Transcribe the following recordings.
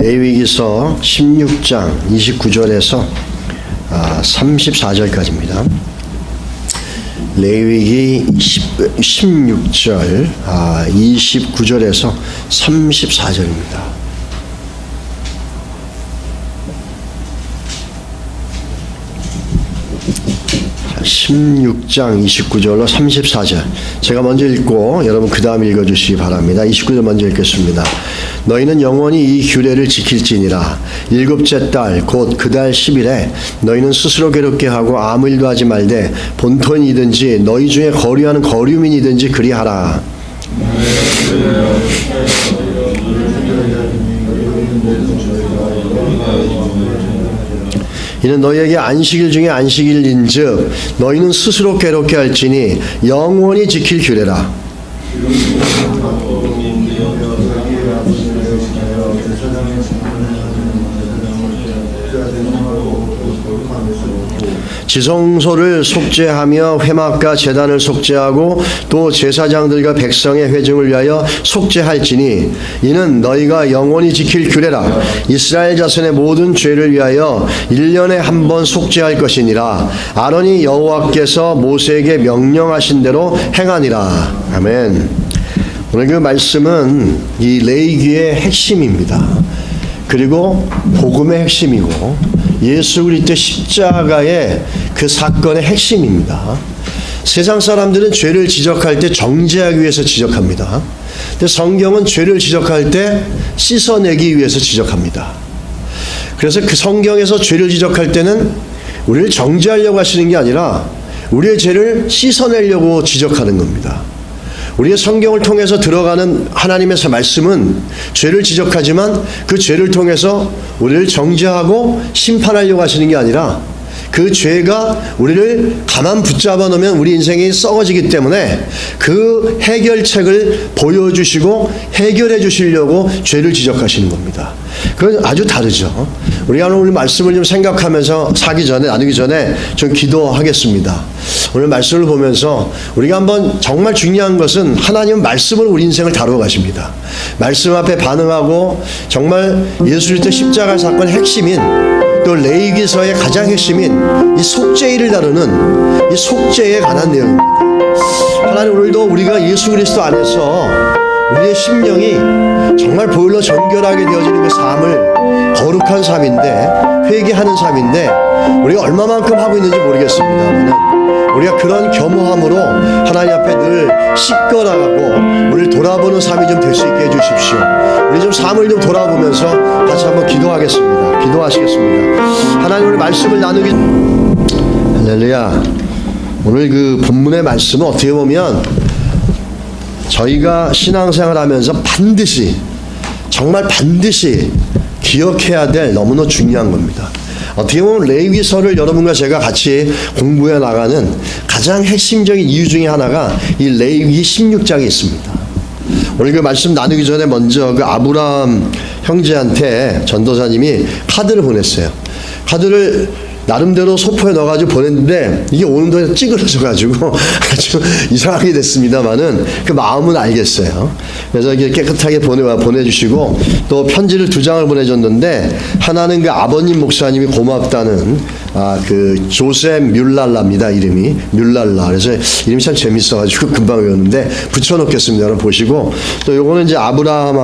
레위기서 16장 29절에서 34절까지입니다. 레위기 16절 29절에서 34절입니다. 16장 29절로 34절 제가 먼저 읽고 여러분 그 다음 읽어주시기 바랍니다. 29절 먼저 읽겠습니다. 너희는 영원히 이 규례를 지킬지니라. 일곱째 달 곧 그 달 10일에 너희는 스스로 괴롭게 하고 아무 일도 하지 말되 본토인이든지 너희 중에 거류하는 거류민이든지 그리하라. 이는 너희에게 안식일 중에 안식일인즉 너희는 스스로 괴롭게 할지니 영원히 지킬 규례라. 지성소를 속죄하며 회막과 제단을 속죄하고 또 제사장들과 백성의 회중을 위하여 속죄할지니 이는 너희가 영원히 지킬 규례라. 이스라엘 자손의 모든 죄를 위하여 1년에 한 번 속죄할 것이니라. 아론이 여호와께서 모세에게 명령하신 대로 행하니라. 아멘. 오늘 그 말씀은 이 레위기의 핵심입니다. 그리고 복음의 핵심이고 예수 그리스도 십자가의 그 사건의 핵심입니다. 세상 사람들은 죄를 지적할 때 정죄하기 위해서 지적합니다. 근데 성경은 죄를 지적할 때 씻어내기 위해서 지적합니다. 그래서 그 성경에서 죄를 지적할 때는 우리를 정죄하려고 하시는 게 아니라 우리의 죄를 씻어내려고 지적하는 겁니다. 우리의 성경을 통해서 들어가는 하나님의 말씀은 죄를 지적하지만 그 죄를 통해서 우리를 정죄하고 심판하려고 하시는 게 아니라 그 죄가 우리를 가만 붙잡아 놓으면 우리 인생이 썩어지기 때문에 그 해결책을 보여주시고 해결해 주시려고 죄를 지적하시는 겁니다. 그건 아주 다르죠. 우리가 오늘 말씀을 좀 생각하면서 나누기 전에 좀 기도하겠습니다. 오늘 말씀을 보면서 우리가 한번 정말 중요한 것은 하나님은 말씀으로 우리 인생을 다루어 가십니다. 말씀 앞에 반응하고 정말 예수 그리스도 십자가 사건의 핵심인 또 레위기서의 가장 핵심인 이 속죄일을 다루는 이 속죄에 관한 내용입니다. 하나님 오늘도 우리가 예수 그리스도 안에서 우리의 심령이 정말 보혈로 정결하게 되어지는 그 삶을 거룩한 삶인데 회개하는 삶인데 우리가 얼마만큼 하고 있는지 모르겠습니다만 우리가 그런 겸허함으로 하나님 앞에 늘 씻겨나가고 우리를 돌아보는 삶이 좀 될 수 있게 해주십시오. 우리 좀 삶을 좀 돌아보면서 같이 한번 기도하겠습니다. 기도하시겠습니다. 하나님 오늘 말씀을 나누기 할렐루야. 오늘 그 본문의 말씀은 어떻게 보면 저희가 신앙생활 하면서 반드시 정말 반드시 기억해야 될 너무나 중요한 겁니다. 어떻게 보면 레위기서를 여러분과 제가 같이 공부해 나가는 가장 핵심적인 이유 중에 하나가 이 레위기 16장에 있습니다. 오늘 그 말씀 나누기 전에 먼저 그 아브라함 형제한테 전도사님이 카드를 보냈어요. 카드를 나름대로 소포에 넣어가지고 보냈는데 이게 오는 동안 찌그러져가지고 아주 이상하게 됐습니다만은 그 마음은 알겠어요. 그래서 이렇게 깨끗하게 보내주시고 또 편지를 2장을 보내줬는데 하나는 그 아버님 목사님이 고맙다는 그 조셉 뮬랄라입니다. 이름이 뮬랄라. 그래서 이름이 참 재밌어가지고 금방 외웠는데 붙여놓겠습니다. 여러분 보시고 또 요거는 이제 아브라함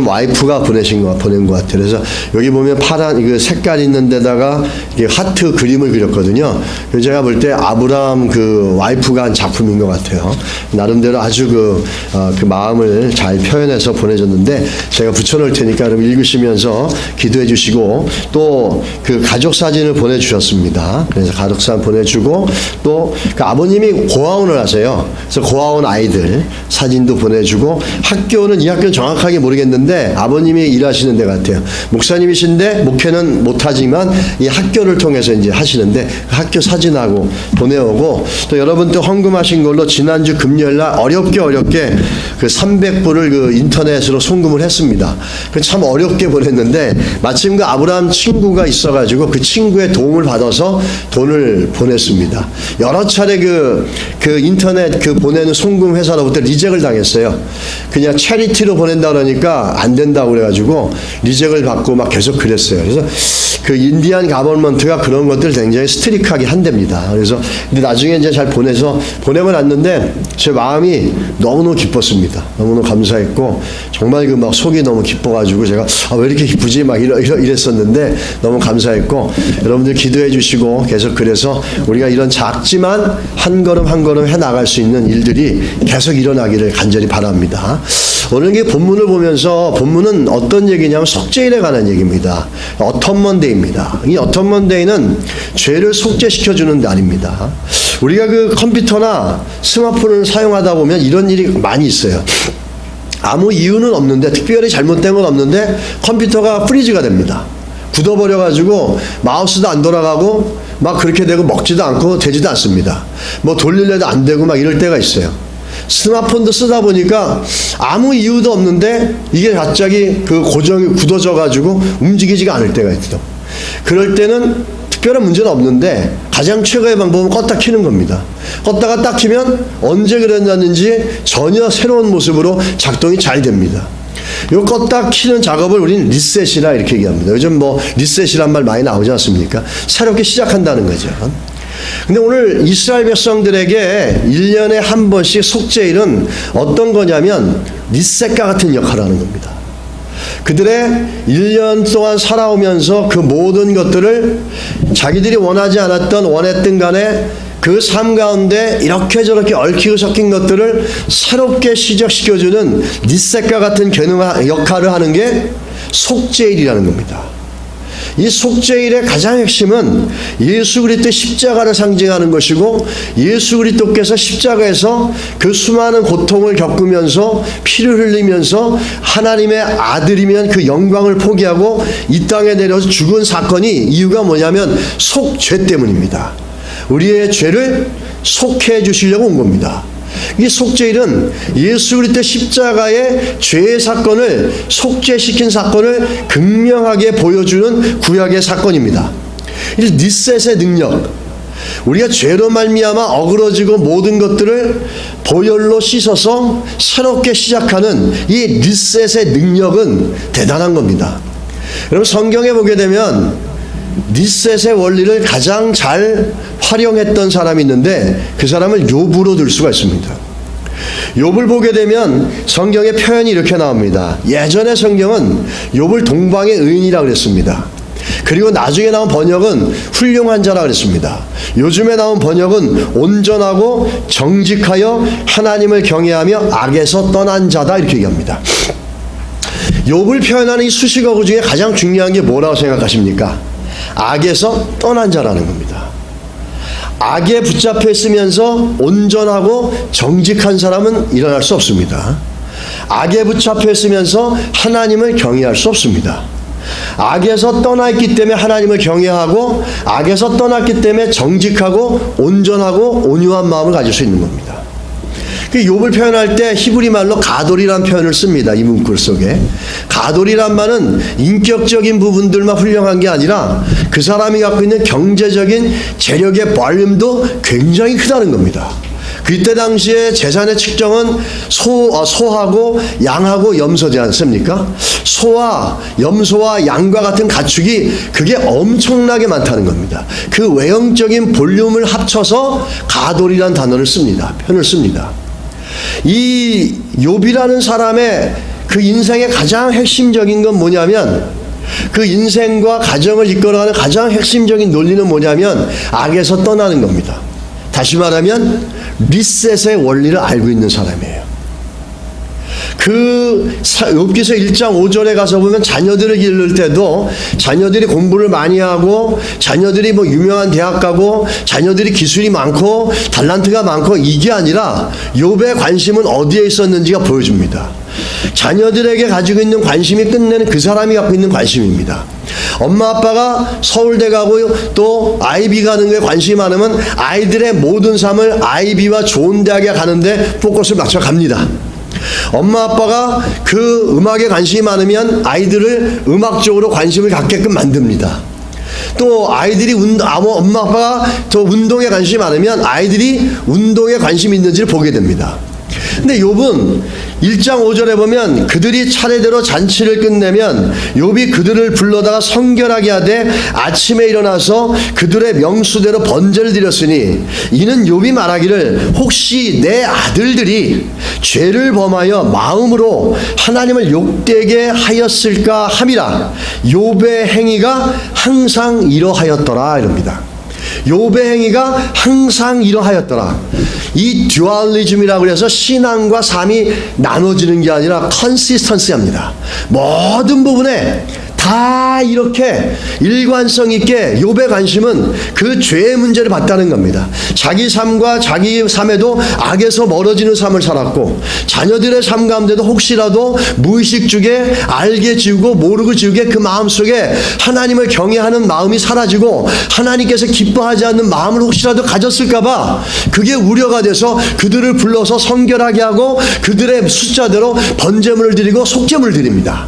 와이프가 보낸 것 같아요. 그래서 여기 보면 파란 그 색깔 있는 데다가 하트 그림을 그렸거든요. 그래서 제가 볼 때 아브라함 그 와이프가 한 작품인 것 같아요. 나름대로 아주 그 마음을 잘 표현해서 보내줬는데 제가 붙여놓을 테니까 여러분 읽으시면서 기도해 주시고 또 그 가족 사진을 보내주셨습니다. 그래서 가족 사진 보내주고 또 그 아버님이 고아원을 하세요. 그래서 고아원 아이들 사진도 보내주고 학교는 이 학교는 정확하게 모르겠는데 아버님이 일하시는 데 같아요. 목사님이신데 목회는 못하지만 이 학교 학교를 통해서 이제 하시는데 그 학교 사진하고 보내오고, 또 여러분들 헌금하신 걸로 지난주 금요일날 어렵게 그 300불을 그 인터넷으로 송금을 했습니다. 그 참 어렵게 보냈는데 마침 그 아브라함 친구가 있어가지고 그 친구의 도움을 받아서 돈을 보냈습니다. 여러 차례 그 인터넷 그 보내는 송금 회사로부터 리젝을 당했어요. 그냥 체리티로 보낸다 그러니까 안 된다고 그래가지고 리젝을 받고 막 계속 그랬어요. 그래서 그 인디안 가버먼트가 그런 것들 굉장히 스트릭하게 한답니다. 그래서 근데 나중에 이제 잘 보내고 났는데 제 마음이 너무너무 기뻤습니다. 너무너무 감사했고, 정말 그 막 속이 너무 기뻐가지고 제가 왜 이렇게 기쁘지 막 이랬었는데 너무 감사했고, 여러분들 기도해 주시고 계속, 그래서 우리가 이런 작지만 한 걸음 한 걸음 해 나갈 수 있는 일들이 계속 일어나기를 간절히 바랍니다. 오늘 이 본문을 보면서, 본문은 어떤 얘기냐면 속죄일에 관한 얘기입니다. 어텀먼데이입니다. 이 어텀먼데이는 죄를 속죄시켜주는 날입니다. 우리가 그 컴퓨터나 스마트폰을 사용하다 보면 이런 일이 많이 있어요. 아무 이유는 없는데, 특별히 잘못된 건 없는데 컴퓨터가 프리즈가 됩니다. 굳어버려가지고 마우스도 안 돌아가고 막 그렇게 되고 먹지도 않고 되지도 않습니다. 뭐 돌리려도 안 되고 막 이럴 때가 있어요. 스마트폰도 쓰다 보니까 아무 이유도 없는데 이게 갑자기 그 고정이 굳어져가지고 움직이지가 않을 때가 있죠. 그럴 때는 특별한 문제는 없는데 가장 최고의 방법은 껐다 켜는 겁니다. 껐다가 딱 켜면 언제 그랬는지 전혀 새로운 모습으로 작동이 잘 됩니다. 요 껐다 켜는 작업을 우리는 리셋이라 이렇게 얘기합니다. 요즘 뭐 리셋이란 말 많이 나오지 않습니까? 새롭게 시작한다는 거죠. 근데 오늘 이스라엘 백성들에게 1년에 한 번씩 속죄일은 어떤 거냐면 리셋과 같은 역할을 하는 겁니다. 그들의 1년 동안 살아오면서 그 모든 것들을 자기들이 원했든 간에 그 삶 가운데 이렇게 저렇게 얽히고 섞인 것들을 새롭게 시작시켜주는 리셋과 같은 역할을 하는 게 속죄일이라는 겁니다. 이 속죄일의 가장 핵심은 예수 그리스도의 십자가를 상징하는 것이고, 예수 그리스도께서 십자가에서 그 수많은 고통을 겪으면서 피를 흘리면서 하나님의 아들이면 그 영광을 포기하고 이 땅에 내려서 죽은 사건이, 이유가 뭐냐면 속죄 때문입니다. 우리의 죄를 속해 주시려고 온 겁니다. 이 속죄일은 예수 그리스도 십자가의 죄의 사건을, 속죄시킨 사건을 극명하게 보여주는 구약의 사건입니다. 이 리셋의 능력, 우리가 죄로 말미암아 어그러지고 모든 것들을 보혈로 씻어서 새롭게 시작하는 이 리셋의 능력은 대단한 겁니다. 여러분, 성경에 보게 되면 리셋의 원리를 가장 잘 활용했던 사람이 있는데 그 사람을 욥으로 들 수가 있습니다. 욥을 보게 되면 성경의 표현이 이렇게 나옵니다. 예전의 성경은 욥을 동방의 의인이라고 그랬습니다. 그리고 나중에 나온 번역은 훌륭한 자라 그랬습니다. 요즘에 나온 번역은 온전하고 정직하여 하나님을 경외하며 악에서 떠난 자다, 이렇게 얘기합니다. 욥을 표현하는 이 수식어구 중에 가장 중요한 게 뭐라고 생각하십니까? 악에서 떠난 자라는 겁니다. 악에 붙잡혀 있으면서 온전하고 정직한 사람은 일어날 수 없습니다. 악에 붙잡혀 있으면서 하나님을 경외할 수 없습니다. 악에서 떠나 있기 때문에 하나님을 경외하고, 악에서 떠났기 때문에 정직하고 온전하고 온유한 마음을 가질 수 있는 겁니다. 그 욥을 표현할 때 히브리 말로 가돌이라는 표현을 씁니다. 이 문구 속에. 가돌이란 말은 인격적인 부분들만 훌륭한 게 아니라 그 사람이 갖고 있는 경제적인 재력의 볼륨도 굉장히 크다는 겁니다. 그때 당시에 재산의 측정은 소하고 양하고 염소지 않습니까? 소와 염소와 양과 같은 가축이 그게 엄청나게 많다는 겁니다. 그 외형적인 볼륨을 합쳐서 가돌이라는 단어를 씁니다. 표현을 씁니다. 이 욥이라는 사람의 그 인생의 가장 핵심적인 건 뭐냐면, 그 인생과 가정을 이끌어가는 가장 핵심적인 논리는 뭐냐면 악에서 떠나는 겁니다. 다시 말하면 리셋의 원리를 알고 있는 사람이에요. 그 욥기서 1장 5절에 가서 보면 자녀들을 기를 때도 자녀들이 공부를 많이 하고 자녀들이 뭐 유명한 대학 가고 자녀들이 기술이 많고 달란트가 많고 이게 아니라 욥의 관심은 어디에 있었는지가 보여줍니다. 자녀들에게 가지고 있는 관심이 끝내는 그 사람이 갖고 있는 관심입니다. 엄마 아빠가 서울대 가고 또 아이비 가는 거에 관심이 많으면 아이들의 모든 삶을 아이비와 좋은 대학에 가는데 포커스를 맞춰 갑니다. 엄마 아빠가 그 음악에 관심이 많으면 아이들을 음악적으로 관심을 갖게끔 만듭니다. 또 아이들이 엄마 아빠가 또 운동에 관심이 많으면 아이들이 운동에 관심이 있는지를 보게 됩니다. 근데 욥은 1장 5절에 보면 그들이 차례대로 잔치를 끝내면 욥이 그들을 불러다가 성결하게 하되 아침에 일어나서 그들의 명수대로 번제를 드렸으니 이는 욥이 말하기를 혹시 내 아들들이 죄를 범하여 마음으로 하나님을 욕되게 하였을까 함이라. 욥의 행위가 항상 이러하였더라 이럽니다. 욥의 행위가 항상 이러하였더라. 이 듀얼리즘이라고 해서 신앙과 삶이 나눠지는 게 아니라 컨시스턴시합니다. 모든 부분에 다 이렇게 일관성 있게 욥의 관심은 그 죄의 문제를 봤다는 겁니다. 자기 삶과 자기 삶에도 악에서 멀어지는 삶을 살았고 자녀들의 삶 가운데도 혹시라도 무의식 중에 알게 지우고 모르고 지우게 그 마음속에 하나님을 경외하는 마음이 사라지고 하나님께서 기뻐하지 않는 마음을 혹시라도 가졌을까 봐 그게 우려가 돼서 그들을 불러서 성결하게 하고 그들의 숫자대로 번제물을 드리고 속죄물을 드립니다.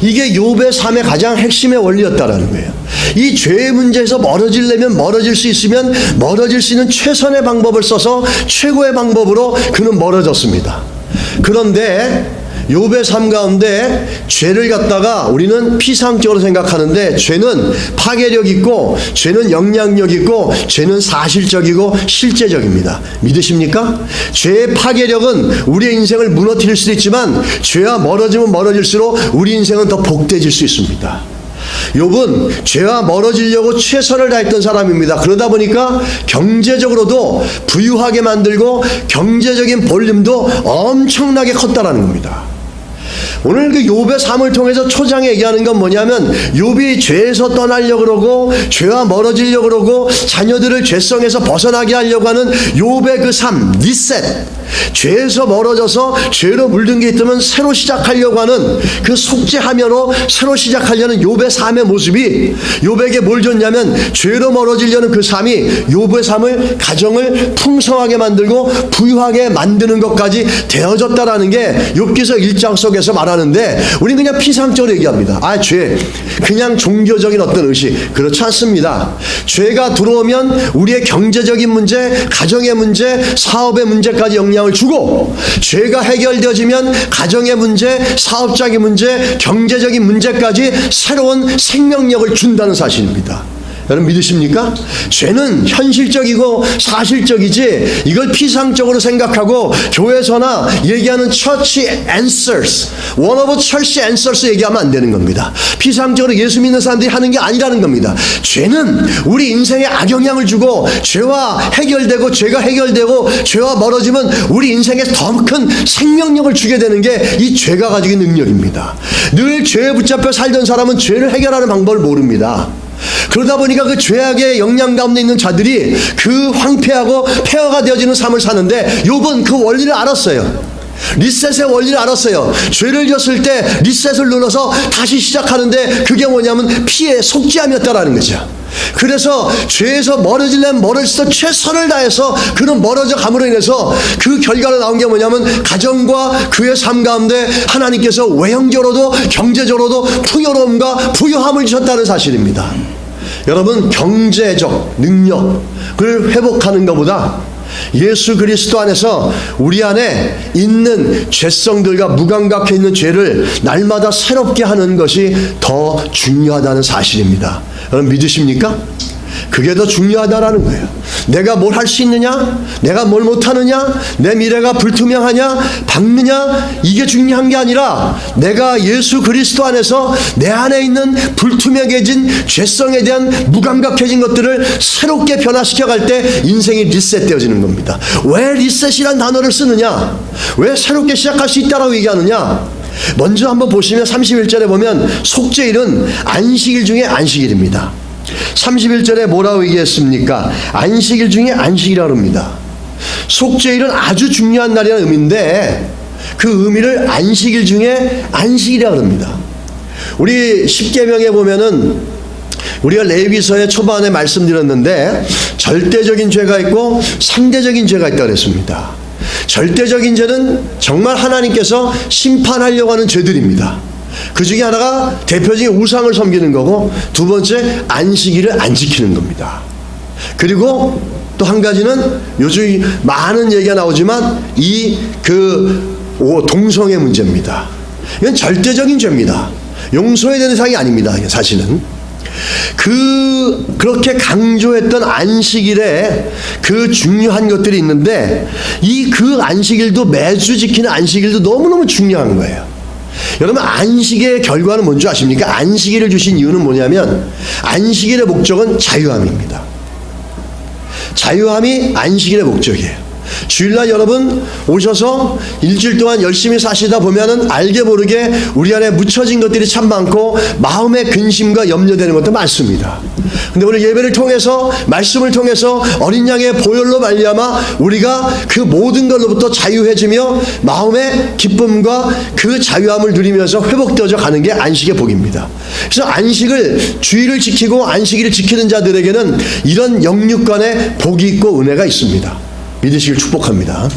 이게 욥의 삶의 가장 핵심의 원리였다라는 거예요. 이 죄의 문제에서 멀어지려면 멀어질 수 있으면 멀어질 수 있는 최선의 방법을 써서 최고의 방법으로 그는 멀어졌습니다. 그런데 욥의 삶 가운데 죄를 갖다가 우리는 피상적으로 생각하는데 죄는 파괴력 있고 죄는 영향력 있고 죄는 사실적이고 실제적입니다. 믿으십니까? 죄의 파괴력은 우리의 인생을 무너뜨릴 수도 있지만 죄와 멀어지면 멀어질수록 우리 인생은 더 복되어질 수 있습니다. 욥은 죄와 멀어지려고 최선을 다했던 사람입니다. 그러다 보니까 경제적으로도 부유하게 만들고 경제적인 볼륨도 엄청나게 컸다라는 겁니다. 오늘 그 욥의 삶을 통해서 초장에 얘기하는 건 뭐냐면 욥이 죄에서 떠나려고 그러고 죄와 멀어지려고 그러고 자녀들을 죄성에서 벗어나게 하려고 하는 욥의 그 삶, 리셋, 죄에서 멀어져서 죄로 물든 게 있다면 새로 시작하려고 하는 그 속죄하면으로 새로 시작하려는 욥의 삶의 모습이 욥에게 뭘 줬냐면 죄로 멀어지려는 그 삶이 욥의 삶을 가정을 풍성하게 만들고 부유하게 만드는 것까지 되어졌다라는 게 욥기서 1장 속에서 말하는데 우리는 그냥 피상적으로 얘기합니다. 죄 그냥 종교적인 어떤 의식 그렇지 않습니다. 죄가 들어오면 우리의 경제적인 문제, 가정의 문제, 사업의 문제까지 영향을 주고 죄가 해결되어지면 가정의 문제, 사업적인 문제, 경제적인 문제까지 새로운 생명력을 준다는 사실입니다. 여러분 믿으십니까? 죄는 현실적이고 사실적이지 이걸 피상적으로 생각하고 교회에서나 얘기하는 church answers, one of church answers 얘기하면 안 되는 겁니다. 피상적으로 예수 믿는 사람들이 하는 게 아니라는 겁니다. 죄는 우리 인생에 악영향을 주고 죄와 해결되고 죄가 해결되고 죄와 멀어지면 우리 인생에 더 큰 생명력을 주게 되는 게 이 죄가 가지고 있는 능력입니다. 늘 죄에 붙잡혀 살던 사람은 죄를 해결하는 방법을 모릅니다. 그러다 보니까 그 죄악의 영향 가운데 있는 자들이 그 황폐하고 폐허가 되어지는 삶을 사는데 욥은 그 원리를 알았어요. 리셋의 원리를 알았어요. 죄를 지었을 때 리셋을 눌러서 다시 시작하는데 그게 뭐냐면 피해 속죄함이었다라는 거죠. 그래서 죄에서 멀어지려면 멀어질수록 최선을 다해서 그는 멀어져 감으로 인해서 그 결과로 나온 게 뭐냐면 가정과 그의 삶 가운데 하나님께서 외형적으로도 경제적으로도 풍요로움과 부유함을 주셨다는 사실입니다. 여러분 경제적 능력을 회복하는 것보다 예수 그리스도 안에서 우리 안에 있는 죄성들과 무감각해 있는 죄를 날마다 새롭게 하는 것이 더 중요하다는 사실입니다. 여러분 믿으십니까? 그게 더 중요하다라는 거예요. 내가 뭘 할 수 있느냐? 내가 뭘 못하느냐? 내 미래가 불투명하냐? 밝느냐? 이게 중요한 게 아니라 내가 예수 그리스도 안에서 내 안에 있는 불투명해진 죄성에 대한 무감각해진 것들을 새롭게 변화시켜 갈 때 인생이 리셋되어지는 겁니다. 왜 리셋이란 단어를 쓰느냐? 왜 새롭게 시작할 수 있다라고 얘기하느냐? 먼저 한번 보시면 31절에 보면 속죄일은 안식일 중에 안식일입니다. 31절에 뭐라고 얘기했습니까? 안식일 중에 안식이라고 합니다. 속죄일은 아주 중요한 날이라는 의미인데 그 의미를 안식일 중에 안식이라고 합니다. 우리 십계명에 보면은 우리가 레위기서의 초반에 말씀드렸는데 절대적인 죄가 있고 상대적인 죄가 있다고 그랬습니다. 절대적인 죄는 정말 하나님께서 심판하려고 하는 죄들입니다. 그 중에 하나가 대표적인 우상을 섬기는 거고, 두 번째 안식일을 안 지키는 겁니다. 그리고 또 한 가지는 요즘 많은 얘기가 나오지만 동성애 문제입니다. 이건 절대적인 죄입니다. 용서해야 되는 사항이 아닙니다. 사실은 그렇게 강조했던 안식일에 그 중요한 것들이 있는데 그 안식일도 매주 지키는 안식일도 너무너무 중요한 거예요. 여러분, 안식의 결과는 뭔지 아십니까? 안식일을 주신 이유는 뭐냐면 안식일의 목적은 자유함입니다. 자유함이 안식일의 목적이에요. 주일날 여러분 오셔서 일주일 동안 열심히 사시다 보면은 알게 모르게 우리 안에 묻혀진 것들이 참 많고 마음의 근심과 염려되는 것도 많습니다. 근데 오늘 예배를 통해서, 말씀을 통해서 어린 양의 보혈로 말미암아 우리가 그 모든 것로부터 자유해지며 마음의 기쁨과 그 자유함을 누리면서 회복되어져 가는 게 안식의 복입니다. 그래서 안식을, 주일을 지키고 안식일을 지키는 자들에게는 이런 영육간의 복이 있고 은혜가 있습니다. 믿으시길 축복합니다.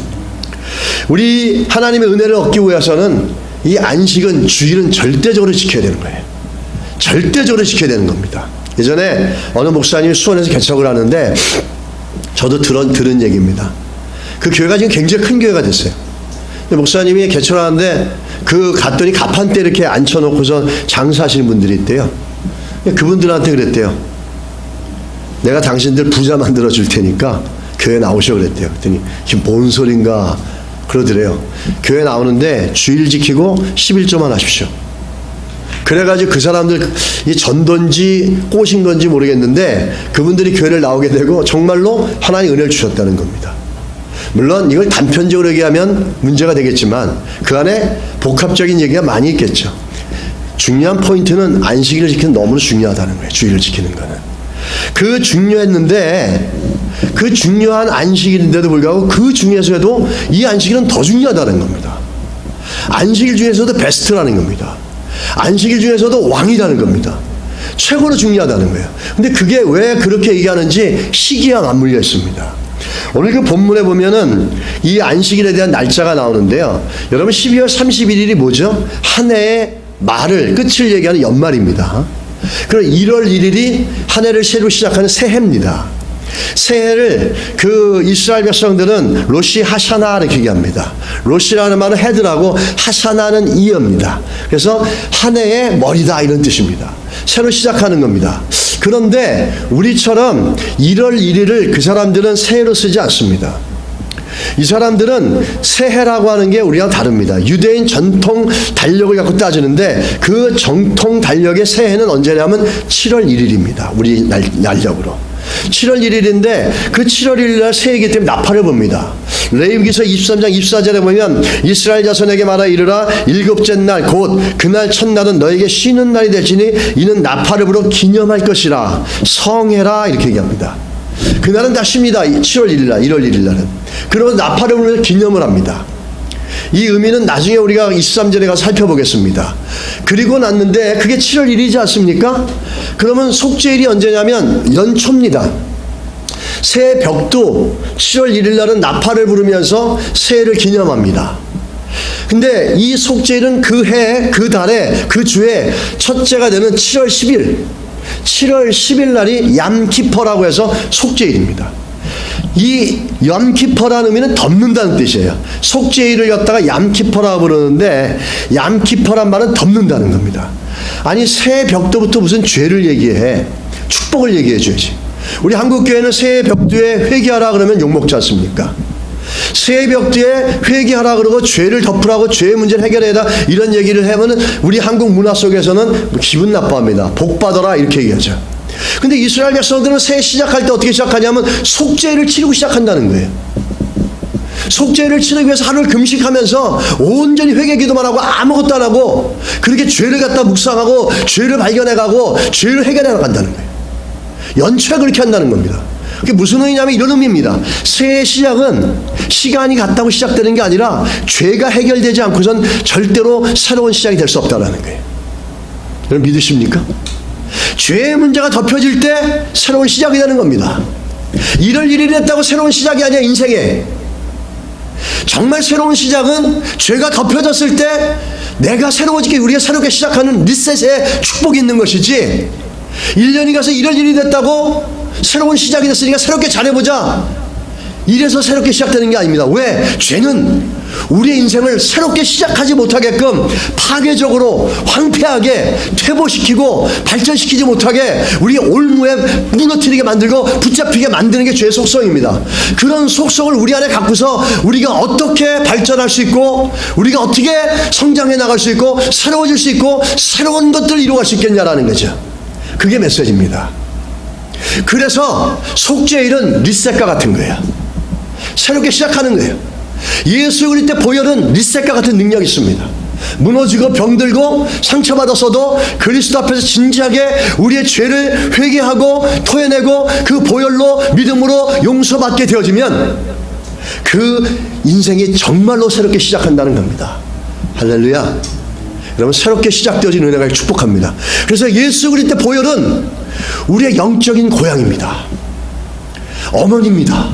우리 하나님의 은혜를 얻기 위해서는 이 안식은, 주일은 절대적으로 지켜야 되는 거예요. 절대적으로 지켜야 되는 겁니다. 예전에 어느 목사님이 수원에서 개척을 하는데 저도 들은 얘기입니다. 그 교회가 지금 굉장히 큰 교회가 됐어요. 근데 목사님이 개척을 하는데 갔더니 가판대 이렇게 앉혀놓고서 장사하시는 분들이 있대요. 그분들한테 그랬대요. 내가 당신들 부자 만들어 줄 테니까 교회 나오셔 그랬대요. 그랬더니 이게 뭔 소린가 그러더래요. 교회 나오는데 주일 지키고 11조만 하십시오. 그래가지고 그 사람들 이 전도인지 꼬신 건지 모르겠는데 그분들이 교회를 나오게 되고 정말로 하나님 은혜를 주셨다는 겁니다. 물론 이걸 단편적으로 얘기하면 문제가 되겠지만 그 안에 복합적인 얘기가 많이 있겠죠. 중요한 포인트는 안식일을 지키는 너무나 중요하다는 거예요. 주일을 지키는 거는. 그 중요한 안식일인데도 불구하고 그 중에서도 이 안식일은 더 중요하다는 겁니다. 안식일 중에서도 베스트라는 겁니다. 안식일 중에서도 왕이라는 겁니다. 최고로 중요하다는 거예요. 근데 그게 왜 그렇게 얘기하는지 시기와 맞물려 있습니다. 오늘 그 본문에 보면은 이 안식일에 대한 날짜가 나오는데요. 여러분 12월 31일이 뭐죠? 한 해의 말을, 끝을 얘기하는 연말입니다. 그럼 1월 1일이 한 해를 새로 시작하는 새해입니다. 새해를 이스라엘 백성들은 로시 하샤나 이렇게 얘기합니다. 로시라는 말은 헤드라고 하샤나는 이어입니다. 그래서 한 해의 머리다 이런 뜻입니다. 새로 시작하는 겁니다. 그런데 우리처럼 1월 1일을 그 사람들은 새해로 쓰지 않습니다. 이 사람들은 새해라고 하는 게 우리랑 다릅니다. 유대인 전통 달력을 갖고 따지는데 그 정통 달력의 새해는 언제냐면 7월 1일입니다. 우리 날력으로. 7월 1일인데 그 7월 1일 날 새해이기 때문에 나팔을 봅니다. 레위기서 23장 24절에 보면 이스라엘 자손에게 말하 이르라 일곱째 날 곧 그날 첫날은 너에게 쉬는 날이 될지니 이는 나팔을 불어 기념할 것이라 성해라 이렇게 얘기합니다. 그날은 다 쉽니다. 7월 1일 날, 1월 1일 날은. 그러면 나팔을 불면서 기념을 합니다. 이 의미는 나중에 우리가 23절에 가서 살펴보겠습니다. 그리고 났는데 그게 7월 1일이지 않습니까? 그러면 속죄일이 언제냐면 연초입니다. 새해 벽도 7월 1일 날은 나팔을 부르면서 새해를 기념합니다. 근데 이 속죄일은 그 해, 그 달에, 그 주에 첫째가 되는 7월 10일, 7월 10일 날이 얌키퍼라고 해서 속죄일입니다. 이 얌키퍼라는 의미는 덮는다는 뜻이에요. 속죄일을 갖다가 얌키퍼라고 부르는데 얌키퍼란 말은 덮는다는 겁니다. 아니 새 벽도부터 무슨 죄를 얘기해. 축복을 얘기해 줘야지. 우리 한국교회는 새해 벽두에 회개하라 그러면 욕먹지 않습니까? 새해 벽두에 회개하라 그러고 죄를 덮으라고 죄의 문제를 해결해야 이런 얘기를 하면은 우리 한국 문화 속에서는 기분 나빠합니다. 복 받아라 이렇게 얘기하죠. 근데 이스라엘 백성들은 새해 시작할 때 어떻게 시작하냐면 속죄를 치르고 시작한다는 거예요. 속죄를 치르기 위해서 하루를 금식하면서 온전히 회개 기도만 하고 아무것도 안 하고 그렇게 죄를 갖다 묵상하고 죄를 발견해가고 죄를 해결해 나간다는 거예요. 연초에 그렇게 한다는 겁니다. 그게 무슨 의미냐면 이런 의미입니다. 새해 시작은 시간이 갔다고 시작되는 게 아니라 죄가 해결되지 않고선 절대로 새로운 시작이 될 수 없다는 거예요. 여러분 믿으십니까? 죄의 문제가 덮여질 때 새로운 시작이 되는 겁니다. 이럴 일이 됐다고 새로운 시작이 아니야 인생에. 정말 새로운 시작은 죄가 덮여졌을 때 내가 새로워지게 우리가 새롭게 시작하는 리셋의 축복이 있는 것이지 1년이 가서 이럴 일이 됐다고 새로운 시작이 됐으니까 새롭게 잘해보자 이래서 새롭게 시작되는 게 아닙니다. 왜? 죄는 우리의 인생을 새롭게 시작하지 못하게끔 파괴적으로 황폐하게 퇴보시키고 발전시키지 못하게 우리의 올무에 무너뜨리게 만들고 붙잡히게 만드는 게 죄의 속성입니다. 그런 속성을 우리 안에 갖고서 우리가 어떻게 발전할 수 있고 우리가 어떻게 성장해 나갈 수 있고 새로워질 수 있고 새로운 것들을 이루어갈 수 있겠냐라는 거죠. 그게 메시지입니다. 그래서 속죄일은 리셋과 같은 거예요. 새롭게 시작하는 거예요. 예수 그리스도의 보혈은 리셋과 같은 능력이 있습니다. 무너지고 병들고 상처받았어도 그리스도 앞에서 진지하게 우리의 죄를 회개하고 토해내고 그 보혈로 믿음으로 용서받게 되어지면 그 인생이 정말로 새롭게 시작한다는 겁니다. 할렐루야. 여러분 새롭게 시작되어진 은혜가 축복합니다. 그래서 예수 그리스도의 보혈은 우리의 영적인 고향입니다. 어머니입니다.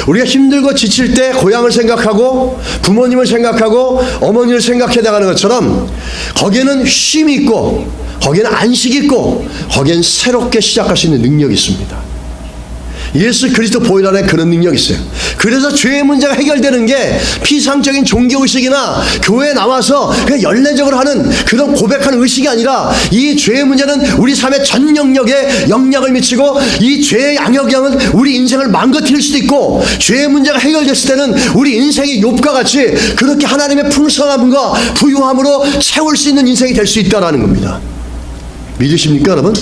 우리가 힘들고 지칠 때 고향을 생각하고 부모님을 생각하고 어머니를 생각해 나가는 것처럼 거기에는 쉼이 있고 거기에는 안식이 있고 거기에는 새롭게 시작할 수 있는 능력이 있습니다. 예수 그리스도 보혈 안에 그런 능력이 있어요. 그래서 죄의 문제가 해결되는 게 피상적인 종교의식이나 교회에 나와서 그냥 연례적으로 하는 그런 고백하는 의식이 아니라 이 죄의 문제는 우리 삶의 전 영역에 영향을 미치고 이 죄의 양역량은 우리 인생을 망가뜨릴 수도 있고 죄의 문제가 해결됐을 때는 우리 인생이 욥과 같이 그렇게 하나님의 풍성함과 부유함으로 채울 수 있는 인생이 될 수 있다는 겁니다. 믿으십니까 여러분?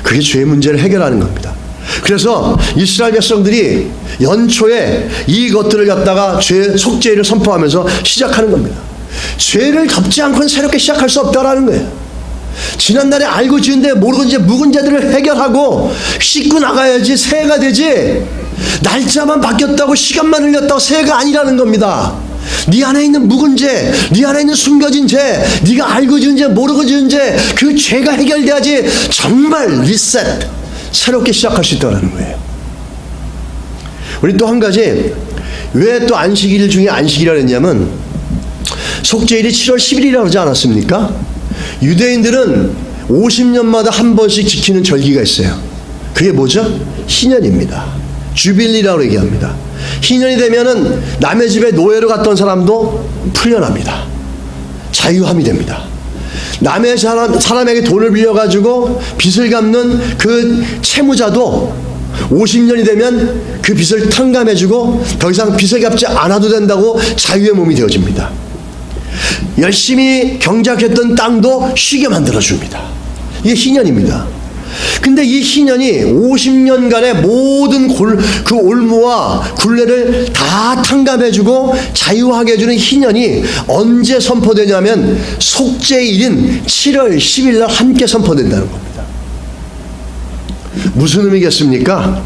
그게 죄의 문제를 해결하는 겁니다. 그래서 이스라엘 백성들이 연초에 이것들을 갖다가 죄 속죄를 선포하면서 시작하는 겁니다. 죄를 덮지 않고는 새롭게 시작할 수 없다라는 거예요. 지난날에 알고 지은데 모르고 이제 묵은 죄들을 해결하고 씻고 나가야지 새해가 되지 날짜만 바뀌었다고 시간만 흘렸다고 새해가 아니라는 겁니다. 네 안에 있는 묵은 죄, 네 안에 있는 숨겨진 죄, 네가 알고 지은 죄 모르고 지은 죄 그 죄가 해결돼야지 정말 리셋 새롭게 시작할 수 있다는 거예요. 우리 또 한 가지 왜 또 안식일 중에 안식이라 했냐면 속죄일이 7월 10일이라고 하지 않았습니까? 유대인들은 50년마다 한 번씩 지키는 절기가 있어요. 그게 뭐죠? 희년입니다. 주빌리라고 얘기합니다. 희년이 되면은 남의 집에 노예로 갔던 사람도 풀려납니다. 자유함이 됩니다. 남의 사람에게 돈을 빌려가지고 빚을 갚는 그 채무자도 50년이 되면 그 빚을 탕감해주고 더 이상 빚을 갚지 않아도 된다고 자유의 몸이 되어집니다. 열심히 경작했던 땅도 쉬게 만들어줍니다. 이게 희년입니다. 근데 이 희년이 50년간의 모든 그 올무와 굴레를 다 탕감해주고 자유하게 해주는 희년이 언제 선포되냐면 속죄일인 7월 10일 날 함께 선포된다는 겁니다. 무슨 의미겠습니까?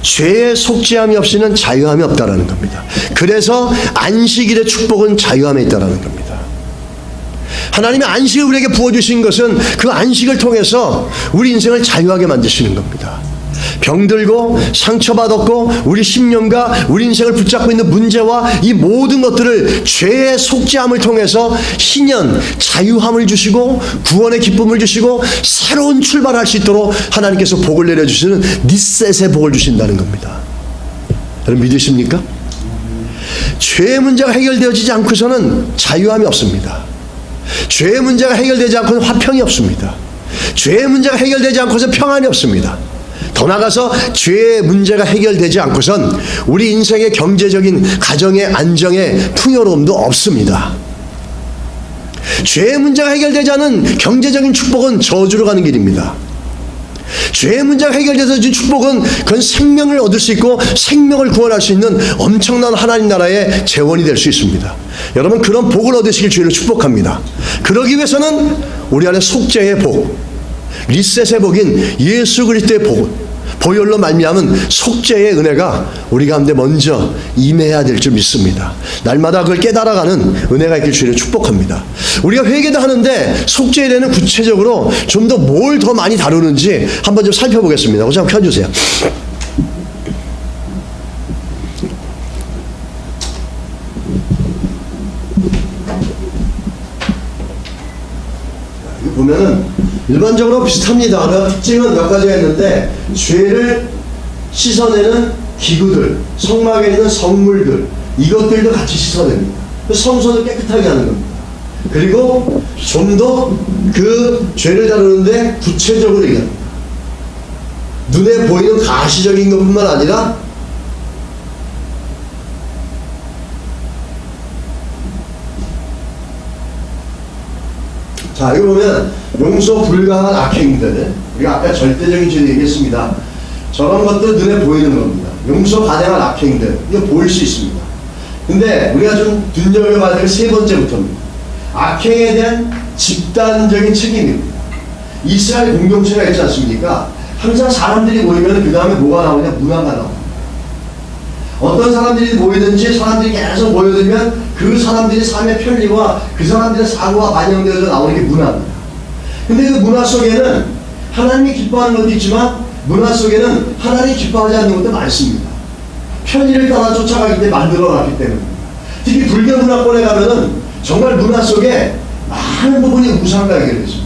죄의 속죄함이 없이는 자유함이 없다는 겁니다. 그래서 안식일의 축복은 자유함에 있다는 겁니다. 하나님의 안식을 우리에게 부어주신 것은 그 안식을 통해서 우리 인생을 자유하게 만드시는 겁니다. 병들고 상처받았고 우리 심령과 우리 인생을 붙잡고 있는 문제와 이 모든 것들을 죄의 속죄함을 통해서 희년, 자유함을 주시고 구원의 기쁨을 주시고 새로운 출발할 수 있도록 하나님께서 복을 내려주시는 리셋의 복을 주신다는 겁니다. 여러분 믿으십니까? 죄의 문제가 해결되어지지 않고서는 자유함이 없습니다. 죄의 문제가 해결되지 않고는 화평이 없습니다. 죄의 문제가 해결되지 않고서 평안이 없습니다. 더 나아가서 죄의 문제가 해결되지 않고선 우리 인생의 경제적인 가정의 안정의 풍요로움도 없습니다. 죄의 문제가 해결되지 않은 경제적인 축복은 저주로 가는 길입니다. 죄의 문제가 해결돼서 준 축복은 그건 생명을 얻을 수 있고 생명을 구원할 수 있는 엄청난 하나님 나라의 재원이 될 수 있습니다. 여러분, 그런 복을 얻으시길 주의를 축복합니다. 그러기 위해서는 우리 안에 속죄의 복, 리셋의 복인 예수 그리스도의 복, 보혈로 말미암은 속죄의 은혜가 우리 가운데 먼저 임해야 될 줄 믿습니다. 날마다 그걸 깨달아가는 은혜가 있길 주의를 축복합니다. 우리가 회개도 하는데 속죄에 대해서 구체적으로 좀 더 뭘 더 많이 다루는지 한번 좀 살펴보겠습니다. 그거 한번 켜주세요. 보면은 일반적으로 비슷합니다. 그 특징은 몇 가지가 있는데, 죄를 씻어내는 기구들, 성막에 있는 성물들, 이것들도 같이 씻어냅니다. 성소도 깨끗하게 하는 겁니다. 그리고 좀 더 그 죄를 다루는데 구체적으로 얘기합니다. 눈에 보이는 가시적인 것뿐만 아니라 자, 여기 보면 용서 불가한 악행들, 우리가 아까 절대적인 죄를 얘기했습니다. 저런 것들 눈에 보이는 겁니다. 용서 가능한 악행들, 이거 보일 수 있습니다. 근데 우리가 좀 눈여겨봐야 될 세 번째부터입니다. 악행에 대한 집단적인 책임입니다. 이스라엘 공동체가 있지 않습니까? 항상 사람들이 모이면 그 다음에 뭐가 나오냐? 문화가 나옵니다. 어떤 사람들이 모이든지 사람들이 계속 모여들면 그 사람들의 삶의 편리와 그 사람들의 사고가 반영되어서 나오는 게 문화입니다. 근데 그 문화 속에는 하나님이 기뻐하는 것도 있지만 문화 속에는 하나님이 기뻐하지 않는 것도 많습니다. 편리를 따라 쫓아가기 때문에 만들어놨기 때문입니다. 특히 불교 문화권에 가면은 정말 문화 속에 많은 부분이 우상과 연결됐습니다.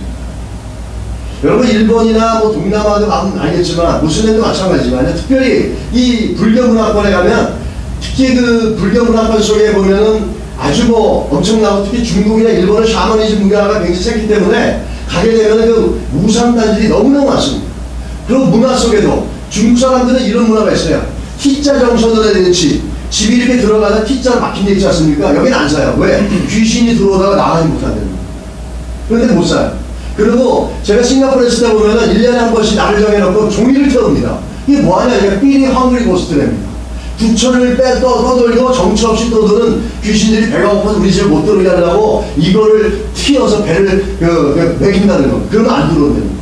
여러분, 일본이나 뭐 동남아도 가면 알겠지만 무슬림도 마찬가지지만 특별히 이 불교 문화권에 가면 특히 그 불교 문화권 속에 보면은 아주 뭐 엄청나고 특히 중국이나 일본은 샤머니즘 문화가 굉장히 세기 때문에 가게 되면 그 우상단들이 너무너무 많습니다. 그리고 문화 속에도 중국 사람들은 이런 문화가 있어요. T자 정선을 되는 집이 이렇게 들어가다 T자로 막힌 데 있지 않습니까? 여기는 안 사요. 왜? 귀신이 들어오다가 나가지 못한다는. 그런데 못 사요. 그리고 제가 싱가포르에 있을 때 보면은 1년에 한 번씩 날을 정해놓고 종이를 태웁니다. 이게 뭐하냐? 이게 삐리 헝그리 고스트랍니다. 부천을 떠돌고 정처 없이 떠도는 귀신들이 배가 고파서 우리 집에 못 들어오게 하려고 이거를 튀어서 배를 먹인다는 거. 그러면 안 들어온다는 거.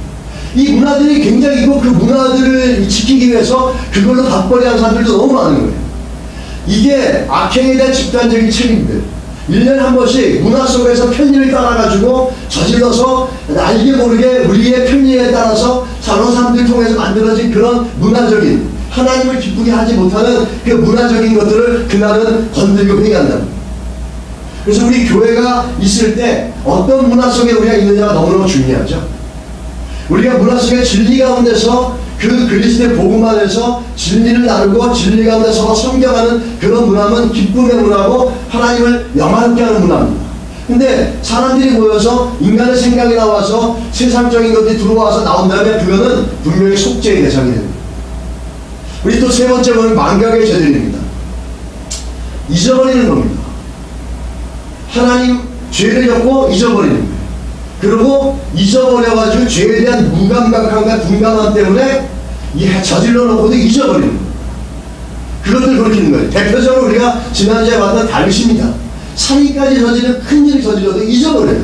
이 문화들이 굉장히 있고 그 문화들을 지키기 위해서 그걸로 밥벌이하는 사람들도 너무 많은 거예요. 이게 악행에 대한 집단적인 책임들. 1년에 한 번씩 문화 속에서 편리를 따라가지고 저질러서 알게 모르게 우리의 편리에 따라서 저런 사람들 통해서 만들어진 그런 문화적인 하나님을 기쁘게 하지 못하는 그 문화적인 것들을 그날은 건들고 회개한다. 그래서 우리 교회가 있을 때 어떤 문화 속에 우리가 있느냐가 너무너무 중요하죠. 우리가 문화 속의 진리 가운데서 그 그리스도의 복음 안에서 진리를 나누고 진리 가운데 서로 섬겨가는 그런 문화는 기쁨의 문화고 하나님을 영화롭게 하는 문화입니다. 근데 사람들이 모여서 인간의 생각이 나와서 세상적인 것들이 들어와서 나온 다음에 그거는 분명히 속죄의 대상이 됩니다. 우리 또 세 번째 보면 망각의 죄들입니다. 잊어버리는 겁니다. 하나님 죄를 졌고 잊어버리는 거예요. 그리고 잊어버려가지고 죄에 대한 무감각함과 둔감함 때문에 저질러 놓고도 잊어버리는 거예요. 그것들 그렇게 거예요. 대표적으로 우리가 지난주에 봤던 다윗입니다. 살인까지 저지른 큰일을 저질러도 잊어버려요.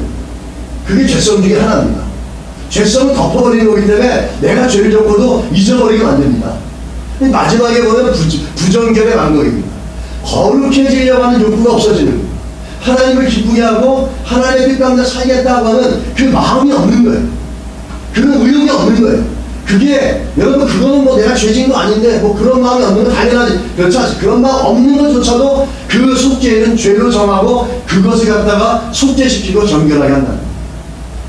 그게 죄성 중에 하나입니다. 죄성을 덮어버리는 거기 때문에 내가 죄를 졌고도 잊어버리게 만듭니다. 마지막에 보면 부정결의 망각입니다. 거룩해지려고 하는 욕구가 없어지는 거예요. 하나님을 기쁘게 하고 하나님의 뜻 가운데 살겠다고 하는 그 마음이 없는 거예요. 그런 의욕이 없는 거예요. 그게 여러분 그거는 뭐 내가 죄진 거 아닌데 뭐 그런 마음이 없는 거 당연하지. 그렇지 않지. 그런 마음 없는 것조차도 그 속죄는 죄로 정하고 그것을 갖다가 속죄시키고 정결하게 한다.